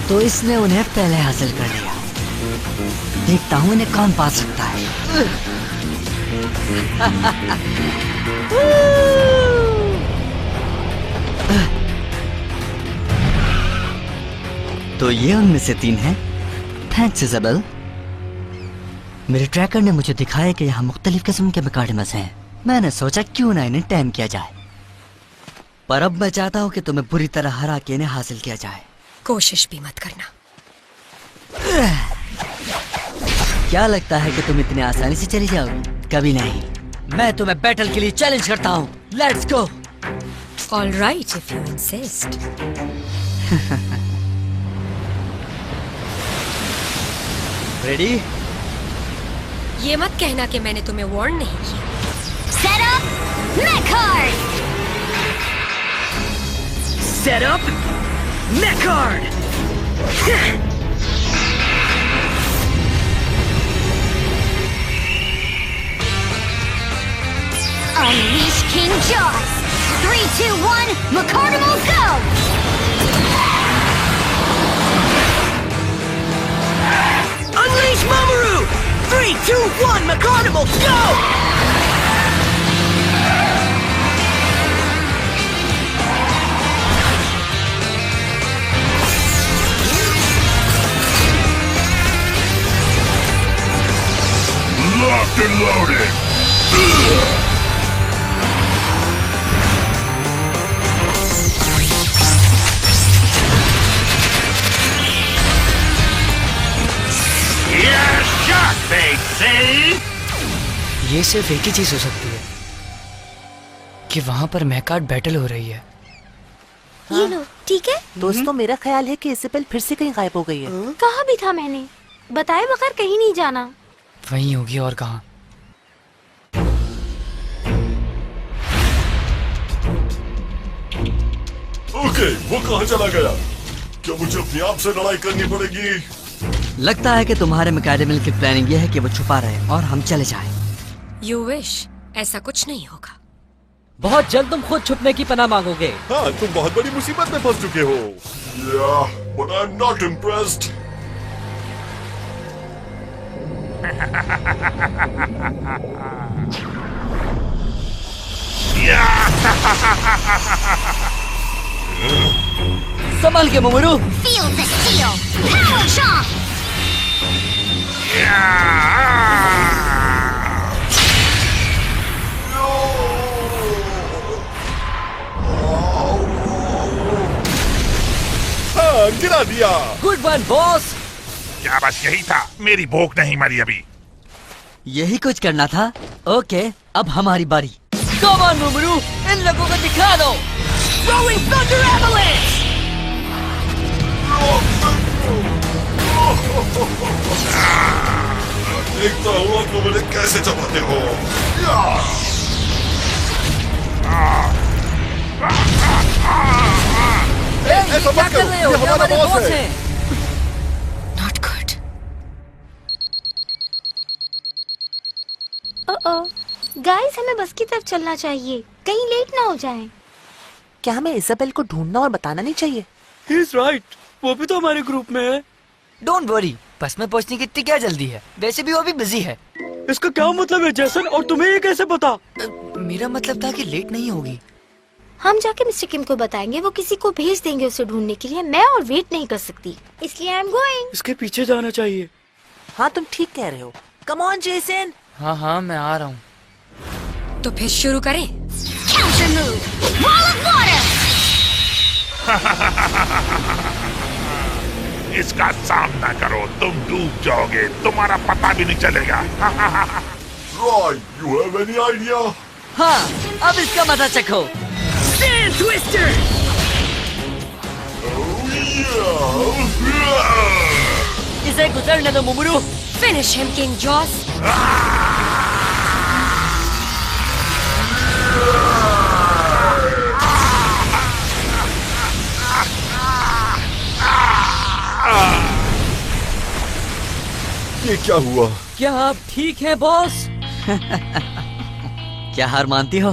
तो इसने उन्हें पहले हासिल कर लिया। देखता हूँ इन्हें कौन पा सकता है। तो ये उनमें से 3 हैं। Thanks Isabel. मेरे ट्रैकर ने मुझे दिखाया कि यहाँ मुख्तलिफ किस्म के मैकाडेमस हैं। मैंने सोचा क्यों ना इन्हें टैम किया जाए, पर अब मैं चाहता हूँ कि तुम्हें बुरी तरह हरा के इन्हें हासिल किया जाए। कोशिश भी मत करना। क्या लगता है कि तुम इतने आसानी से चली जाओगी? कभी नहीं। मैं तुम्हें बैटल के लिए चैलेंज करता हूँ। Let's go. All right if you insist. Ready? ये मत कहना कि मैंने तुम्हें वार्न नहीं किया। Set up Mechard! Set up Mechard! Unleash King Jaws! 3, 2, 1, Mecardimal, go! Unleash Mamoru! 3, 2, 1, Mecardimal, go! locked and loaded. Yes, shot, they say. ये सिर्फ एक ही चीज हो सकती है कि वहाँ पर मैकार्ड बैटल हो रही है। ये लो, ठीक है? दोस्तों मेरा ख्याल है कि इज़ाबेल फिर से कहीं गायब हो गई है। कहा भी था मैंने, बताए बगैर कहीं नहीं जाना। वहीं होगी और कहाँ। ओके, वो कहाँ चला गया? क्या मुझे अपने आप से लड़ाई करनी पड़ेगी? लगता है कि तुम्हारे मैकेडमिल की प्लानिंग ये है कि वो छुपा रहे और हम चले जाएं। You wish, ऐसा कुछ नहीं होगा। बहुत जल्द तुम खुद छुपने की पनाह मांगोगे। हाँ, तुम बहुत बड़ी मुसीबत में फंस चुके हो। Yeah, but I'm not impressed. संभल के मोमरू। Feel the steel, power chop. हाँ, गिरा दिया। Good one boss. क्या बस यही था? मेरी भूख नहीं मरी अभी। यही कुछ करना था। ओके, अब हमारी बारी। Come on, मोमरू, इन लोगों को दिखा दो। Throwing thunder avalanche. देखता हुआ तुम मुझे कैसे चबाते हो। ऐसा मत करो, ये हमारा बॉस है। Not good. गाइस, हमें बस की तरफ चलना चाहिए, कहीं लेट ना हो जाए। क्या हमें इज़ाबेल को ढूंढना और बताना नहीं चाहिए? He's right. वो भी तो हमारे ग्रुप में है। डोंट वरी, बस में पहुंचने की इतनी क्या जल्दी है? वैसे भी वो भी बिजी है। इसका क्या मतलब है जैसन, और तुम्हें ये कैसे पता? मेरा मतलब था कि लेट नहीं होगी। हम जाके मिस्टर किम को बताएंगे, वो किसी को भेज देंगे उसे ढूंढने के लिए। मैं और वेट नहीं कर सकती, इसलिए आई एम गोइंग। इसके पीछे जाना चाहिए। हाँ, तुम ठीक कह रहे हो। Come on Jason. हाँ हाँ, मैं आ रहा हूँ। तो फिर शुरू करें। Counter move, wall of water. इसका सामना करो, तुम डूब जाओगे, तुम्हारा पता भी नहीं चलेगा। Roy, you have any idea? हाँ, अब इसका मजा चखो। Sand Twister. इसे गुजरने दो मोमरू। Finish him, King Jaws. ये क्या हुआ? क्या आप ठीक हैं बॉस? क्या हार मानती हो?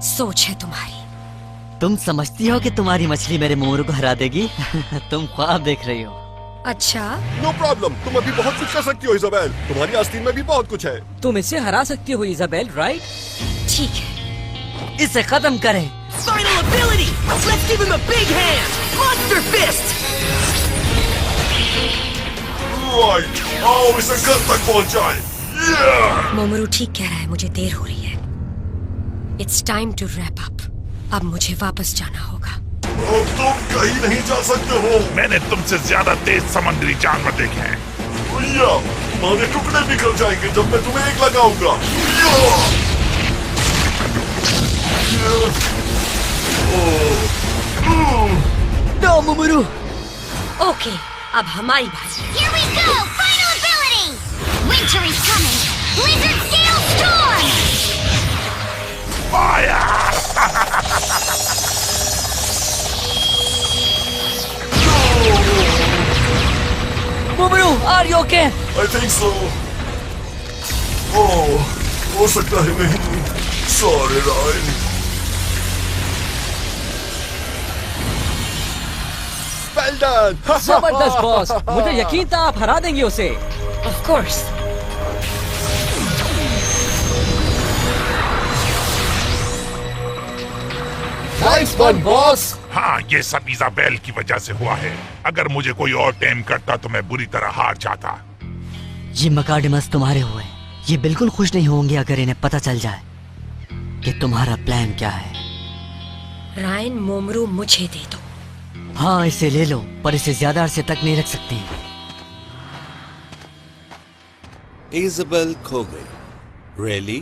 सोच है तुम्हारी। तुम समझती हो कि तुम्हारी मछली मेरे मोमरू को हरा देगी? तुम ख्वाब देख रही हो। अच्छा, नो प्रॉब्लम, तुम अभी बहुत कुछ कर सकती हो इज़ाबेल। तुम्हारी आस्तीन में भी बहुत कुछ है। तुम इसे हरा सकती हो इज़ाबेल, राइट? ठीक है। इसे खत्म करें। Final ability. Let's give him a big hand. Monster fist. Right, आओ इसे घर तक पहुंचाएं। मोमरू ठीक कह रहा है, मुझे देर हो रही है। It's time to wrap up. अब मुझे वापस जाना होगा। अब तुम कहीं नहीं जा सकते हो। मैंने तुमसे ज्यादा तेज समुद्री जानवर देखे हैं। भैया, तुम्हारे टुकड़े बिखर जाएंगे जब मैं तुम्हें एक लगाऊंगा। दो मोमरू। ओके, अब हमारी बारी। Here we go, final ability. Winter is coming. Blizzard scale storm. मोमरू, are you okay? I think so. Oh, हो सकता है नहीं। Sorry, Ryan. Well done. जबरदस्त बॉस। मुझे यकीन था आप हरा देंगे उसे। Of course. Nice one, boss. हाँ, ये सब इज़ाबेल की वजह से हुआ है। अगर मुझे कोई और टेम करता तो मैं बुरी तरह हार जाता। ये मकाडेमस तुम्हारे हुए, ये बिल्कुल खुश नहीं होंगे अगर इन्हें पता चल जाए कि तुम्हारा प्लान क्या है। रायन मोमरू मुझे दे दो। हाँ इसे ले लो, पर इसे ज्यादा अरसे तक नहीं रख सकती। इज़ाबेल खो गई। रियली?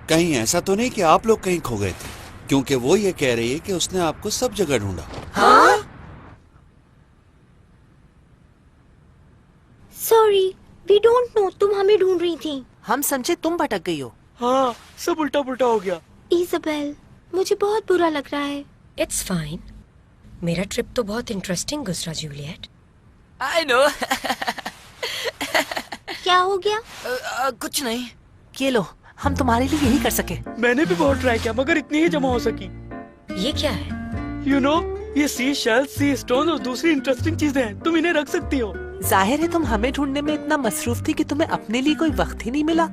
कहीं ऐसा तो नहीं कि आप लोग कहीं खो गए थे? क्योंकि वो ये कह रही है कि उसने आपको सब जगह ढूंढा। हाँ? सॉरी, वी डोंट नो तुम हमें ढूंढ रही थी। हम समझे तुम भटक गई हो। हाँ, सब उल्टा पुल्टा हो गया। इज़ाबेल, मुझे बहुत बुरा लग रहा है। It's fine. मेरा ट्रिप तो बहुत इंटरेस्टिंग गुजरा जूलियट। I know. क्या हो गया? कुछ नहीं। ये लो, हम तुम्हारे लिए यही कर सके। मैंने भी बहुत ट्राई किया मगर इतनी ही जमा हो सकी। ये क्या है? यू नो, ये सी शेल, सी स्टोन और दूसरी इंटरेस्टिंग चीजें हैं। तुम इन्हें रख सकती हो। जाहिर है तुम हमें ढूंढने में इतना मसरूफ थी कि तुम्हें अपने लिए कोई वक्त ही नहीं मिला।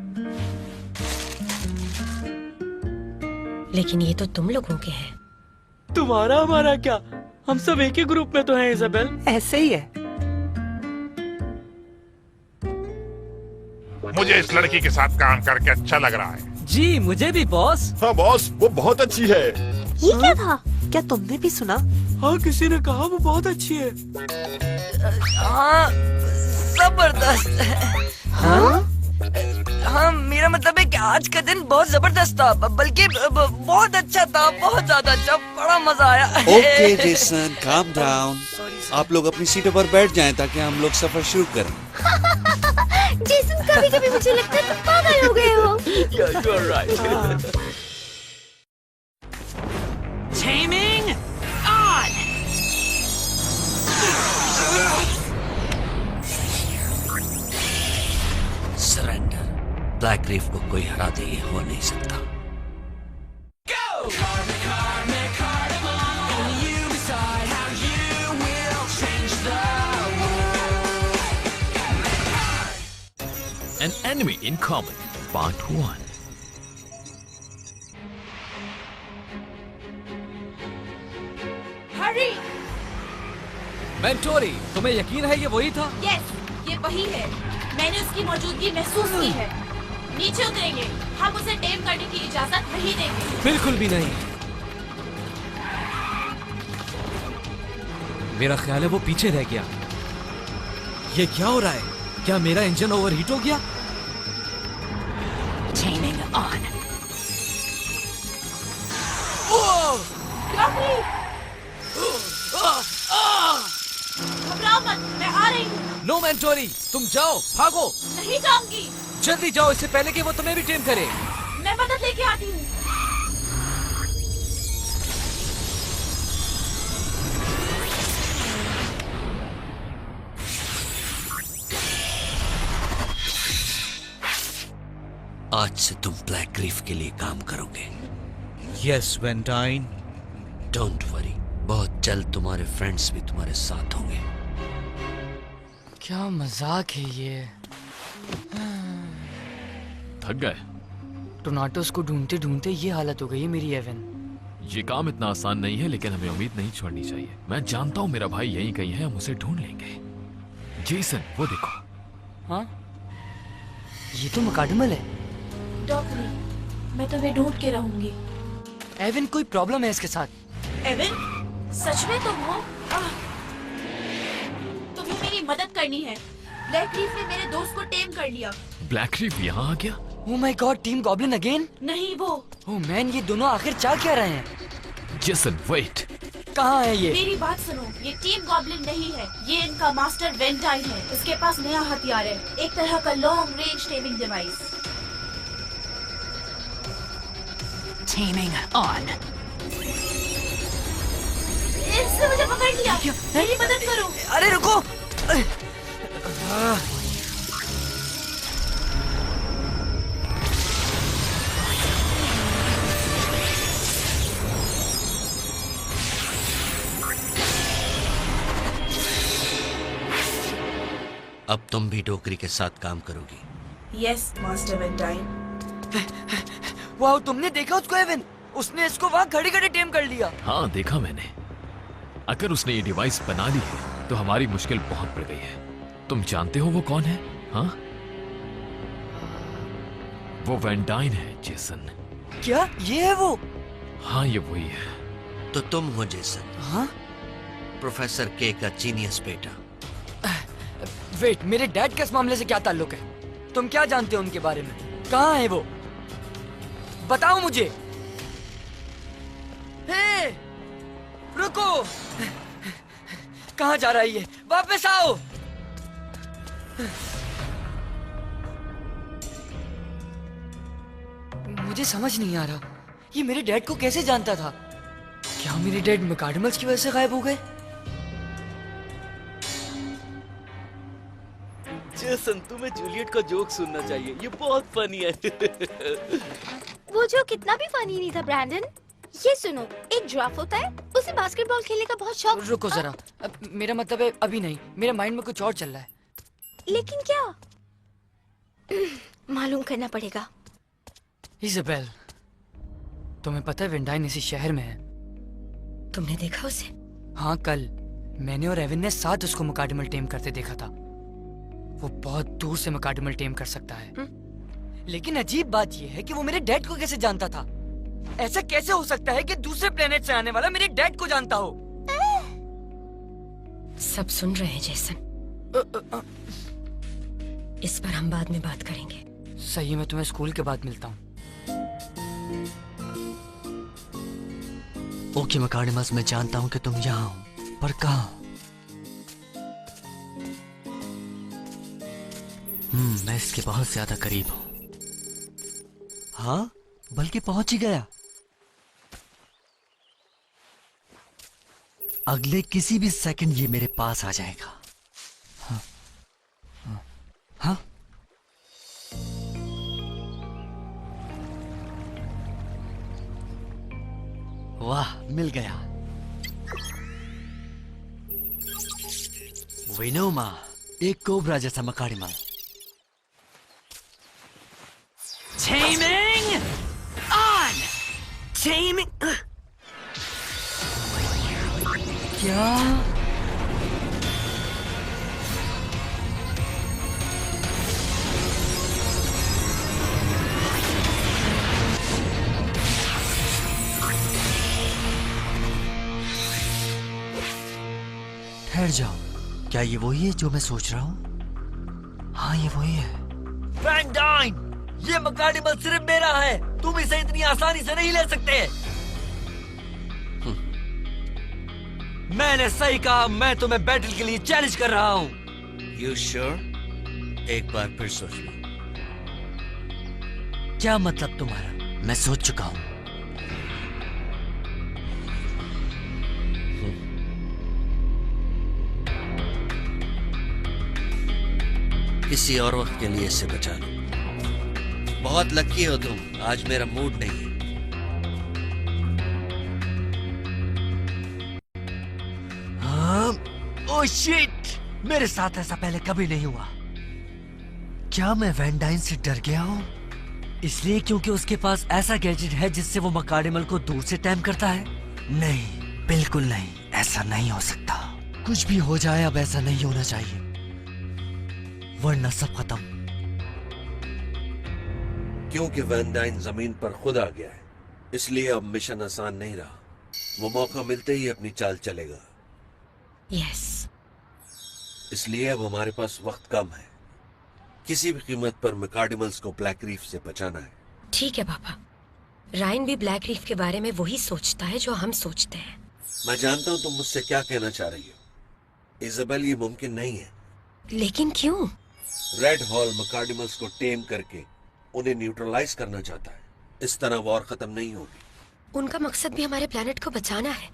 लेकिन ये तो तुम लोगों के हैं। तुम्हारा हमारा क्या, हम सब एक ही ग्रुप में तो हैं इज़ाबेल। ऐसे ही है। मुझे इस लड़की के साथ काम करके अच्छा लग रहा है। जी मुझे भी बॉस। हाँ बॉस, वो बहुत अच्छी है। ये क्या था? क्या तुमने भी सुना? हाँ, किसी ने कहा वो बहुत अच्छी है। हाँ, जबरदस्त। हाँ? हाँ, मेरा मतलब है कि आज का दिन बहुत जबरदस्त था, बल्कि बहुत अच्छा था, बहुत ज्यादा अच्छा, बड़ा मजा आया। Okay Jason, calm down. आप लोग अपनी सीटों पर बैठ जाएं ताकि हम लोग सफर शुरू करें। जेसन, कभी-कभी मुझे लगता है तुम पागल हो गए हो। You're right. Taming on. Surrender. Black reef को कोई हरा दे, ये हो नहीं सकता। An Enemy in Common, Part 1. हरी! मेंटोरी, तुम्हें यकीन है ये वही था? यस, ये वही है। मैंने उसकी मौजूदगी महसूस की है। नीचे उतरेंगे। हम उसे टेम करने की इजाजत नहीं देंगे। बिल्कुल भी नहीं। मेरा ख्याल है वो पीछे रह गया। ये क्या हो रहा है? क्या मेरा इंजन ओवरहीट हो गया? Taming on. घबराओ मत, मैं आ रही हूँ। नो मेंटोरी, तुम जाओ, भागो। नहीं जाऊंगी। जल्दी जाओ, इससे पहले कि वो तुम्हें भी टेम करे। मैं मदद लेके आती हूँ। आज से तुम ब्लैक रीफ के लिए काम करोगे। यस वेंटाइन। डोंट वरी, बहुत जल्द तुम्हारे फ्रेंड्स भी तुम्हारे साथ होंगे। क्या मजाक है ये। थक गए? टोनाटोस को ढूंढते ढूंढते ये हालत हो गई है मेरी एवन। ये काम इतना आसान नहीं है, लेकिन हमें उम्मीद नहीं छोड़नी चाहिए। मैं जानता हूँ मेरा भाई यहीं कहीं है, हम उसे ढूंढ लेंगे। जेसन, वो देखो। हाँ, ये तो मकाडमल है। डॉक्टरी, मैं तुम्हें ढूंढ के रहूंगी। एवन, कोई प्रॉब्लम है इसके साथ? एवन, सच में तुम हो? तुम्हें मेरी मदद करनी है। ब्लैक रीफ ने मेरे दोस्त को टेम कर लिया। ब्लैक रीफ यहाँ आ गया? Oh my God, team goblin again? नहीं वो। ओह मैन, ये दोनों आखिर चाह क्या रहे हैं? Jason, wait. कहाँ है ये? मेरी बात सुनो, ये टीम गॉब्लिन नहीं है, ये इनका मास्टर वेंटाइन है। इसके पास नया हथियार है, एक तरह का long range taming device. Taming on. इसने मुझे पकड़ लिया। मेरी मदद करो। अरे रुको। अब तुम भी टोकरी के साथ काम करोगी। यस मास्टर वेंटाइन। वाह, तुमने देखा उसको एवन? उसने इसको वहाँ खड़ी खड़ी टेम कर लिया। हाँ, देखा मैंने। अगर उसने ये डिवाइस बना ली है तो हमारी मुश्किल बहुत बढ़ गई है। तुम जानते हो वो कौन है? हाँ? वो वैन डाइन है जेसन। क्या ये है वो? हाँ ये वही है। तो तुम हो जेसन? हाँ? प्रोफेसर के का जीनियस बेटा। वेट, मेरे डैड का इस मामले से क्या ताल्लुक है? तुम क्या जानते हो उनके बारे में? कहाँ है वो? बताओ मुझे। हे, रुको। कहाँ जा रही है? वापस आओ। मुझे समझ नहीं आ रहा, ये मेरे डैड को कैसे जानता था? क्या मेरे डैड मैकआर्डमल्स की वजह से गायब हो गए? जेसन, तुम्हें जूलियट का जोक सुनना चाहिए, ये बहुत फनी है। वो जो कितना भी फनी नहीं था ब्रैंडन। ये सुनो, एक ड्राफ्ट होता है, उसे बास्केटबॉल खेलने का बहुत शौक। रुको जरा, अब मेरा मतलब है अभी नहीं, मेरे माइंड में कुछ और चल रहा है। लेकिन क्या? मालूम करना पड़ेगा। इज़ाबेल, तुम्हें पता है वेंडाइन इसी शहर में है। तुमने देखा उसे? हाँ, कल मैंने और एविन ने साथ उसको मैकआर्डमल टेम करते देखा था। वो बहुत दूर से मैकआर्डमल टेम कर सकता है। लेकिन अजीब बात यह है कि वो मेरे डैड को कैसे जानता था? ऐसा कैसे हो सकता है कि दूसरे प्लेनेट से आने वाला मेरे डैड को जानता हो? सब सुन रहे हैं जेसन। इस पर हम बाद में बात करेंगे। सही, मैं तुम्हें स्कूल के बाद मिलता हूँ। ओके मैकआर्डमल्स, मैं जानता हूँ कि तुम यहाँ हो, पर कहाँ? मैं इसके बहुत ज्यादा करीब हूँ। हाँ, बल्कि पहुंच ही गया। अगले किसी भी सेकंड ये मेरे पास आ जाएगा। हाँ, हाँ, हाँ? वाह, मिल गया। विनोमा, एक कोबरा जैसा मैकआर्डमल। Taming on! Taming... क्या? ठहर जाओ, क्या ये वही है जो मैं सोच रहा हूँ? हाँ, ये वही है। वैन डाइन, ये मैकआर्डमल सिर्फ मेरा है, तुम इसे इतनी आसानी से नहीं ले सकते। मैंने सही कहा, मैं तुम्हें बैटल के लिए चैलेंज कर रहा हूँ। You sure? एक बार फिर सोच लो। क्या मतलब तुम्हारा? मैं सोच चुका हूँ। किसी और वक्त के लिए इसे बचा लो। बहुत लकी हो तुम, आज मेरा मूड नहीं है। Oh shit! मेरे साथ ऐसा पहले कभी नहीं हुआ। क्या मैं वैन डाइन से डर गया हूँ? इसलिए क्योंकि उसके पास ऐसा गैजेट है जिससे वो मैकआर्डमल को दूर से टैम करता है? नहीं, बिल्कुल नहीं, ऐसा नहीं हो सकता। कुछ भी हो जाए, अब ऐसा नहीं होना चाहिए, वरना सब खत्म। क्योंकि वैन डाइन जमीन पर खुद आ गया है, इसलिए अब मिशन आसान नहीं रहा। वो मौका मिलते ही अपनी चाल चलेगा। यस। इसलिए अब हमारे पास वक्त कम है। किसी भी कीमत पर मैकआर्डमल्स को ब्लैक रीफ से बचाना है। ठीक है पापा, रायन भी ब्लैक रीफ के बारे में वही सोचता है जो हम सोचते हैं। मैं जानता हूं तुम मुझसे क्या कहना चाह रही हो। इज़ाबेल, ये मुमकिन नहीं है। लेकिन क्यों? रेड हॉल मैकआर्डमल्स को टेम करके उन्हें न्यूट्रलाइज करना चाहता है। इस तरह वॉर खत्म नहीं होगी। उनका मकसद भी हमारे प्लेनेट को बचाना है।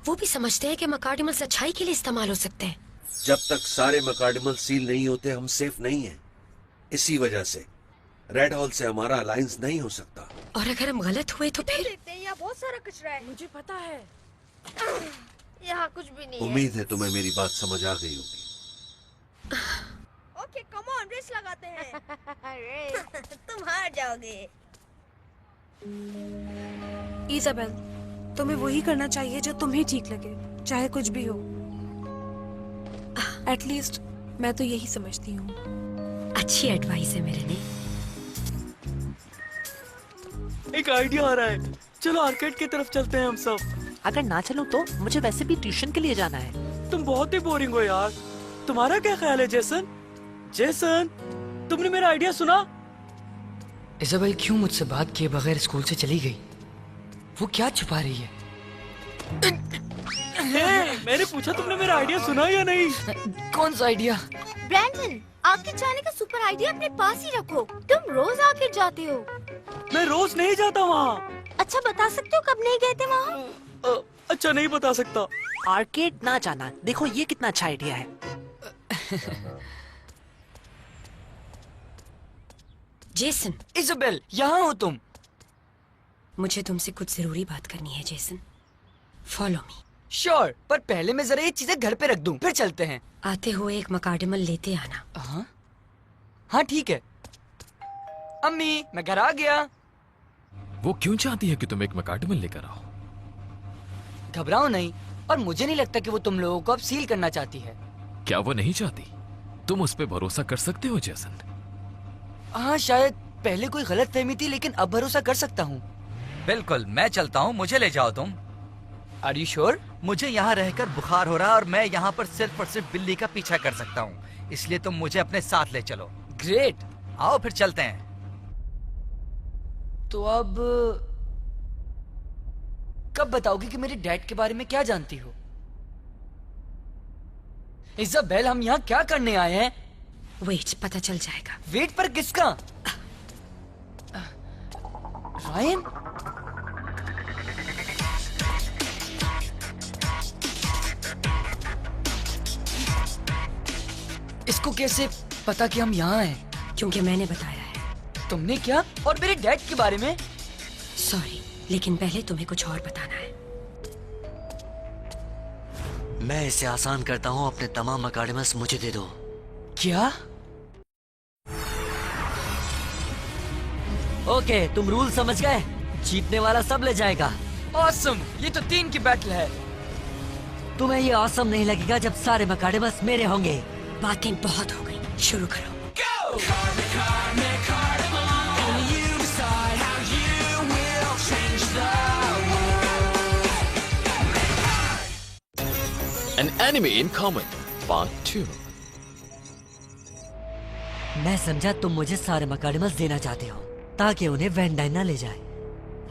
वो भी समझते हैं कि मैकआर्डमल्स अच्छाई के लिए इस्तेमाल हो सकते हैं। जब तक सारे मैकआर्डमल सील नहीं होते, हम सेफ नहीं हैं। इसी वजह से रेड हॉल से हमारा अलायंस नहीं हो सकता। और अगर हम गलत हुए तो फिर? यहाँ बहुत सारा कचरा है। मुझे पता है। यहाँ कुछ भी नहीं उम्मीद है तुम्हें मेरी बात समझ आ गई होगी। ओके, कम ऑन, रेस लगाते हैं। तुम हार जाओगे। इज़ाबेल, तुम्हें वही करना चाहिए जो तुम्हें ठीक लगे, चाहे कुछ भी हो। एटलीस्ट मैं तो यही समझती हूँ। अच्छी एडवाइस है मेरे लिए। एक आइडिया आ रहा है, चलो आर्केड की तरफ चलते हैं हम सब। अगर ना चलो तो मुझे वैसे भी ट्यूशन के लिए जाना है। तुम बहुत ही बोरिंग हो यार। तुम्हारा क्या ख्याल है जेसन? जेसन, तुमने मेरा आइडिया सुना? इजाबेल क्यों मुझसे बात किए बगैर स्कूल से चली गई? वो क्या छुपा रही है? मैंने पूछा तुमने मेरा आइडिया सुना या नहीं? कौन सा आइडिया? ब्रैंडन, आपके जाने का सुपर आइडिया अपने पास ही रखो। तुम रोज आर्केड जाते हो। मैं रोज नहीं जाता वहाँ। अच्छा बता सकते हो कब नहीं गए थे वहाँ? अच्छा नहीं बता सकता। आर्केड ना जाना, देखो ये कितना अच्छा आइडिया है। जेसन। इजाबेल, यहाँ हो तुम? मुझे तुमसे कुछ जरूरी बात करनी है जेसन। Follow me. श्योर, पर पहले मैं जरा ये चीजें घर पे रख दूं, फिर चलते हैं। आते हुए एक मकाडमल लेते आना। हाँ ठीक है। अम्मी, मैं घर आ गया। वो क्यों चाहती है कि तुम एक मकाडमल लेकर आओ? घबराओ नहीं, और मुझे नहीं लगता कि वो तुम लोगों को अब सील करना चाहती है। क्या वो नहीं चाहती? तुम उस पे भरोसा कर सकते हो जेसन? हाँ शायद पहले कोई गलत फहमी थी, लेकिन अब भरोसा कर सकता हूँ। बिल्कुल, मैं चलता हूँ, मुझे ले जाओ तुम। Are you sure? मुझे यहाँ रहकर बुखार हो रहा है और मैं यहाँ पर सिर्फ और सिर्फ बिल्ली का पीछा कर सकता हूँ, इसलिए तुम मुझे अपने साथ ले चलो। ग्रेट, आओ फिर चलते हैं। तो अब कब बताओगी कि मेरे डैड के बारे में क्या जानती हो? इजाबेल, हम यहाँ क्या करने आए हैं? वेट, पता चल जाएगा। वेट पर किसका? रायन? इसको कैसे पता कि हम यहाँ हैं? क्योंकि मैंने बताया है। तुमने क्या? और मेरे डैड के बारे में? सॉरी, लेकिन पहले तुम्हें कुछ और बताना है। मैं इसे आसान करता हूँ, अपने तमाम मकाडमस मुझे दे दो। क्या? ओके, तुम रूल समझ गए? जीतने वाला सब ले जाएगा। ऑसम, ये तो 3 की बैटल है। तुम्हें ये ऑसम नहीं लगेगा जब सारे मकाडमस मेरे होंगे। बातें बहुत हो गई, शुरू करो। An Anime in Common Part 2। मैं समझा तुम मुझे सारे मकाडमस देना चाहते हो ताकि उन्हें वैन डायना ले जाए।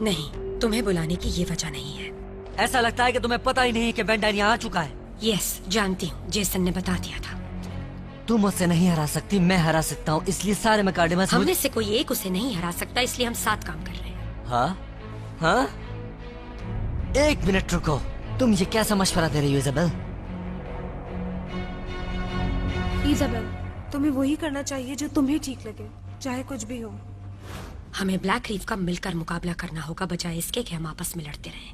नहीं, तुम्हें बुलाने की ये वजह नहीं है। ऐसा लगता है कि तुम्हें पता ही नहीं कि वैन डायना यहाँ आ चुका है। यस, जानती हूँ, जेसन ने बता दिया था। तुम उसे नहीं हरा सकती, मैं हरा सकता हूँ, इसलिए सारे मकाडमस हमने से कोई एक उसे नहीं हरा सकता, इसलिए हम साथ काम कर रहे हैं। हाँ? हाँ? एक मिनट रुको, तुम ये कैसा मशवरा दे रही हो इजाबेल? इजाबेल, तुम्हें वही करना चाहिए जो तुम्हें ठीक लगे, चाहे कुछ भी हो। हमें ब्लैक रीफ का मिलकर मुकाबला करना होगा, बजाय इसके कि हम आपस में लड़ते रहें।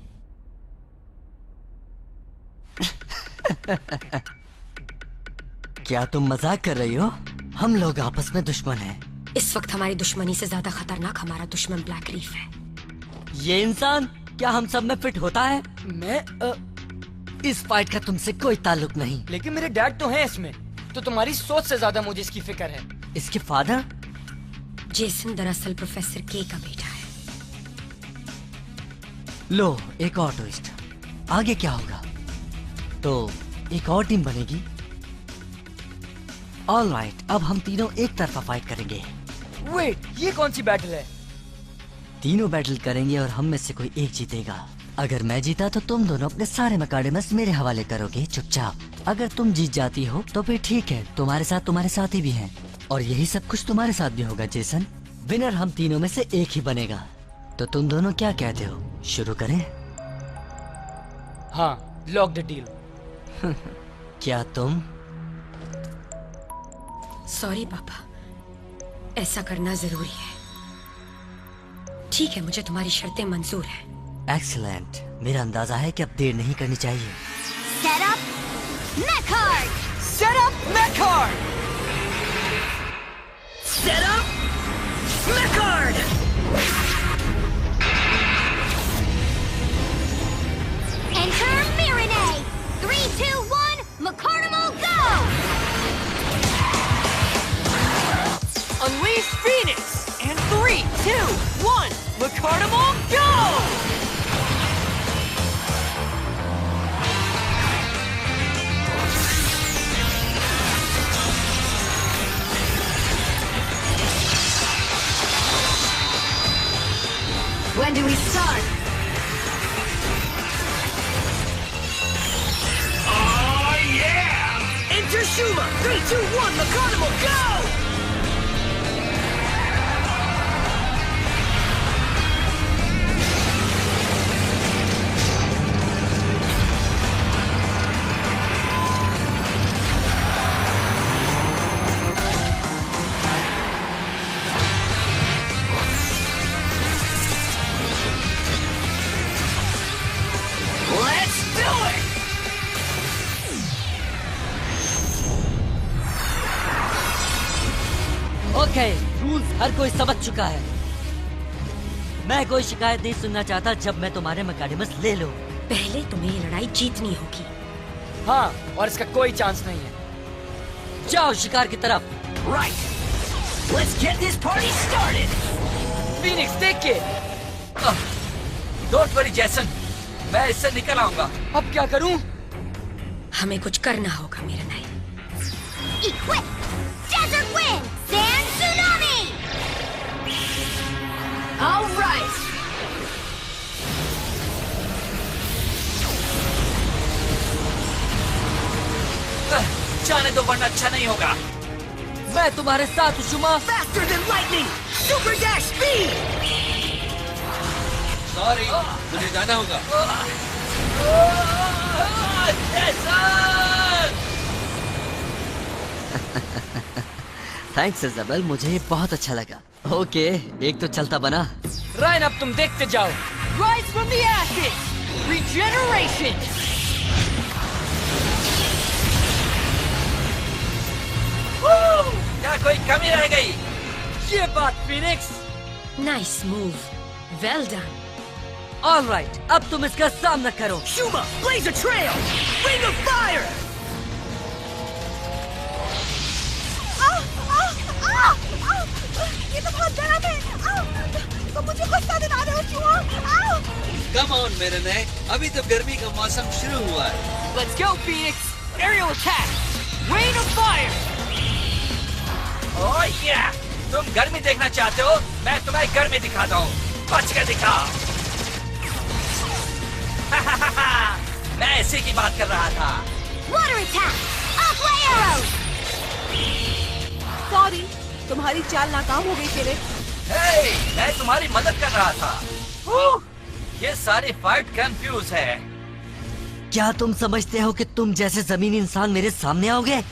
क्या तुम मजाक कर रही हो? हम लोग आपस में दुश्मन हैं। इस वक्त हमारी दुश्मनी से ज्यादा खतरनाक हमारा दुश्मन ब्लैक रीफ है। ये इंसान क्या हम सब में फिट होता है? इस फाइट का तुमसे कोई ताल्लुक नहीं। लेकिन मेरे डैड तो हैं इसमें, तो तुम्हारी सोच से ज्यादा मुझे इसकी फिक्र है। इसके फादर? जेसन दरअसल प्रोफेसर के का बेटा है। लो, एक और ट्विस्ट। आगे क्या होगा? तो एक और टीम बनेगी। ऑलराइट, अब हम तीनों एक तरफा फाइट करेंगे। वेट, ये कौन सी बैटल है? तीनों बैटल करेंगे और हम में से कोई एक जीतेगा। अगर मैं जीता तो तुम दोनों अपने सारे मकाडमस मेरे हवाले करोगे चुपचाप। अगर तुम जीत जाती हो तो फिर ठीक है, तुम्हारे साथ ही भी हैं। और यही सब कुछ तुम्हारे साथ भी होगा जेसन। विनर हम तीनों में से एक ही बनेगा। तो तुम दोनों क्या कहते हो, शुरू करें? हाँ, लॉक द डील। क्या तुम? सॉरी पापा, ऐसा करना जरूरी है। ठीक है, मुझे तुम्हारी शर्तें मंजूर है। एक्सीलेंट, मेरा अंदाजा है कि अब देर नहीं करनी चाहिए। Set up Mechard! Set up Mechard! Set up Mechard! Enter Mirinay! 3, 2, 1, Mechardimo, go! Unleash Phoenix! And 3, 2, 1, Mechardimo, When do we start? Oh yeah! Enter Shuma! 3, 2, 1, the carnival, go! Okay, rules हर कोई समझ चुका है। मैं कोई शिकायत नहीं सुनना चाहता जब मैं तुम्हारे मैकाडेमस ले लूं। पहले तुम्हें ये लड़ाई जीतनी होगी। हाँ, और इसका कोई चांस नहीं है। जाओ शिकार की तरफ। Right. Let's get this party started. Phoenix, देख के। डोंट वरी जैसन, मैं इससे निकल आऊंगा। अब क्या करूं? हमें कुछ करना होगा मेरा नाई। Equip! Desert Wind! Sand Tsunami! All right. जाने दो वरना अच्छा नहीं होगा। मैं तुम्हारे साथ हूँ शुमा। Faster than lightning! Super dash speed! Sorry, मुझे जाना होगा। थैंक्स इज़ाबेल, मुझे ये बहुत अच्छा लगा। ओके, एक तो चलता बना। रायन, अब तुम देखते जाओ। Rise from the ashes! Regeneration! क्या कोई कमी रह गई? ये बात Phoenix. Nice move, well done. Alright, अब तुम इसका सामना करो। Shuma, blaze a trail! Ring of fire! ये तो बहुत गर्म है। तो मुझे गुस्सा दिला रहे हो चूहा। कम ऑन मेरे नए, अभी तो गर्मी का मौसम शुरू हुआ है। Let's go, Phoenix! Aerial attack! Rain of fire! Oh yeah! तुम गर्मी देखना चाहते हो? मैं तुम्हें गर्मी दिखाता हूँ। बच के दिखाओ। मैं इसी की बात कर रहा था। Water attack! Up arrows! Sorry, तुम्हारी चाल नाकाम हो गई फिनिक्स। हे, मैं तुम्हारी मदद कर रहा था। ये सारी फाइट कंफ्यूज है। क्या तुम समझते हो कि तुम जैसे जमीनी इंसान मेरे सामने आओगे?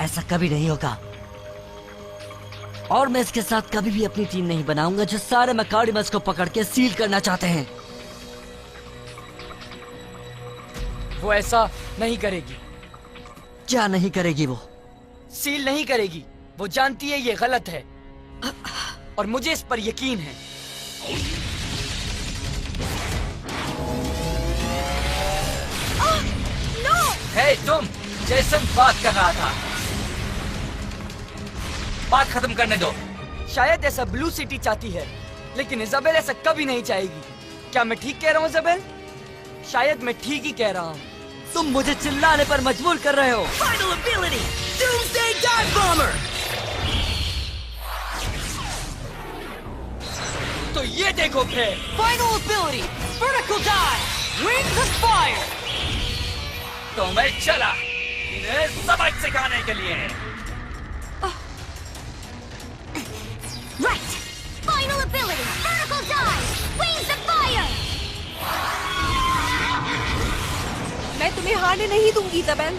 ऐसा कभी नहीं होगा। और मैं इसके साथ कभी भी अपनी टीम नहीं बनाऊंगा जो सारे मैकाडेमस को पकड़ के सील करना चाहते हैं। वो ऐसा नहीं करेगी। क्या नहीं करेगी वो? सील नहीं करेगी। वो जानती है ये गलत है और मुझे इस पर यकीन है। हे तुम, जैसन बात कर रहा था। बात खत्म करने दो। शायद ऐसा ब्लू सिटी चाहती है, लेकिन इज़ाबेल ऐसा कभी नहीं चाहेगी। क्या मैं ठीक कह रहा हूँ इज़ाबेल? शायद मैं ठीक ही कह रहा हूँ। तुम मुझे चिल्लाने पर मजबूर कर रहे हो। Final ability! Doomsday Dive Bomber! तो ये देखो फिर। Final ability! Vertical Dive! Wings of Fire! तो मैं चला इन्हें सबक सिखाने के लिए। Right! Final ability! Vertical dive! Wings of fire! मैं तुम्हें हारने नहीं दूंगी इज़ाबेल।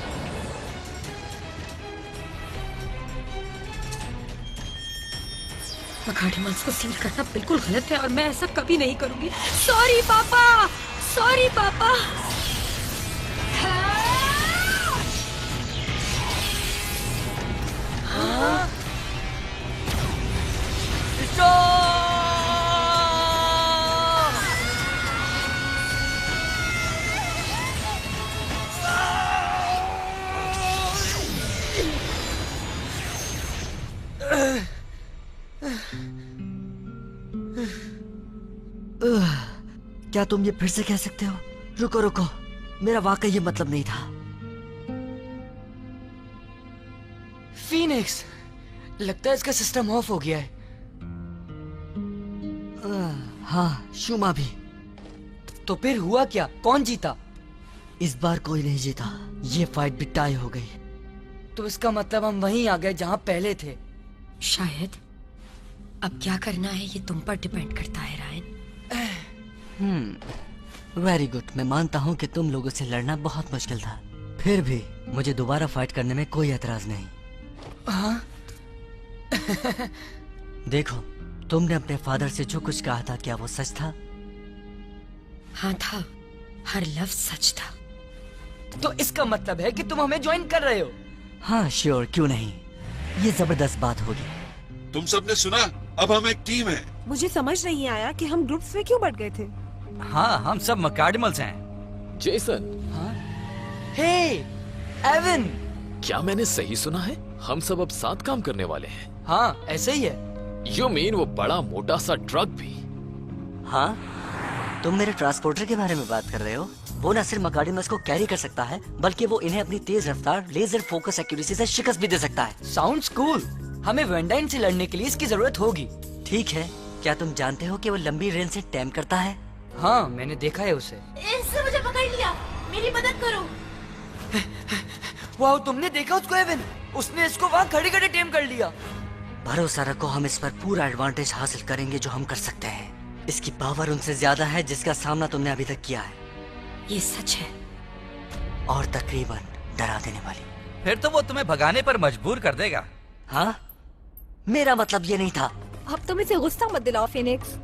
मैकाडेमस को सील करना बिल्कुल गलत है और मैं ऐसा कभी नहीं करूंगी। सॉरी पापा, सॉरी पापा। हाँ? क्या तुम ये फिर से कह सकते हो? रुको रुको, मेरा वाकई ये मतलब नहीं था। फीनिक्स, लगता है इसका सिस्टम ऑफ हो गया है। हाँ, शुमा भी। तो फिर हुआ क्या? कौन जीता? इस बार कोई नहीं जीता। ये फाइट भी टाई हो गई। तो इसका मतलब हम वहीं आ गए जहाँ पहले थे। शायद अब क्या करना है ये तुम पर डिपेंड करता है रायन। Very good. मैं मानता हूँ कि तुम लोगों से लड़ना बहुत मुश्किल था, फिर भी मुझे दोबारा फाइट करने में कोई एतराज नहीं। हाँ? देखो, तुमने अपने फादर से जो कुछ कहा था, क्या वो सच था? हाँ था, हर लफ्ज सच था। तो इसका मतलब है कि तुम हमें ज्वाइन कर रहे हो? हाँ श्योर, क्यों नहीं। ये जबरदस्त बात होगी। तुम सबने सुना, अब हम एक टीम है। मुझे समझ नहीं आया कि हम ग्रुप्स में क्यों बट गए थे। हाँ, हम सब मकार्डिमल्स हैं। जेसन। हाँ? हे, एवन। क्या मैंने सही सुना है? हम सब अब साथ काम करने वाले हैं। हाँ, ऐसे ही है। यू मीन वो बड़ा मोटा सा ट्रक भी? हाँ, तुम मेरे ट्रांसपोर्टर के बारे में बात कर रहे हो? वो न सिर्फ मकाडिमस को कैरी कर सकता है, बल्कि वो इन्हें अपनी तेज रफ्तार, लेजर फोकस एक्यूरेसी से शिकस्त भी दे सकता है। Sounds cool. हमें वेंडाइन से लड़ने के लिए इसकी जरूरत होगी। ठीक है, क्या तुम जानते हो कि वो लंबी रेंज से टैम करता है? हाँ, मैंने देखा है उसे। इसने मुझे पकड़ लिया, मेरी मदद करो। वाह, तुमने देखा उसको एवन? उसने इसको वहाँ खड़े खड़े टेम कर लिया। भरोसा रखो, हम इस पर पूरा एडवांटेज हासिल करेंगे जो हम कर सकते हैं। इसकी पावर उनसे ज्यादा है जिसका सामना तुमने अभी तक किया है। ये सच है और तकरीबन डरा देने वाली। फिर तो वो तुम्हें भगाने पर मजबूर कर देगा। हाँ, मेरा मतलब ये नहीं था। अब तुम इसे गुस्सा मत दिलाओ फिनिक्स।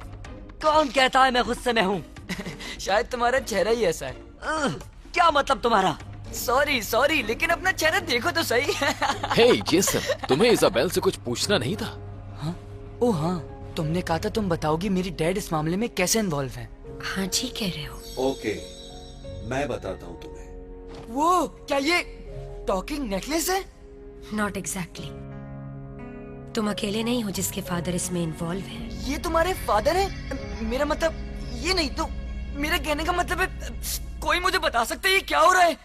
कौन कहता है मैं गुस्से में हूँ? शायद तुम्हारा चेहरा ही ऐसा है। क्या मतलब तुम्हारा? सॉरी, लेकिन अपना चेहरा देखो तो सही। हे जेसन, तुम्हें इजाबेल से कुछ पूछना नहीं था? हाँ? ओ हाँ, तुमने कहा था तुम बताओगी मेरी डैड इस मामले में कैसे इन्वॉल्व हैं। हाँ जी, कह रहे हो। ओके, मैं बताता हूँ तुम्हें। वो क्या ये टॉकिंग नेकलेस है? Not exactly. तुम अकेले नहीं हो जिसके फादर इसमें इन्वॉल्व है। ये तुम्हारे फादर है? मेरा मतलब ये नहीं तो, मेरा कहने का मतलब है कोई मुझे बता सकता है ये क्या हो रहा है?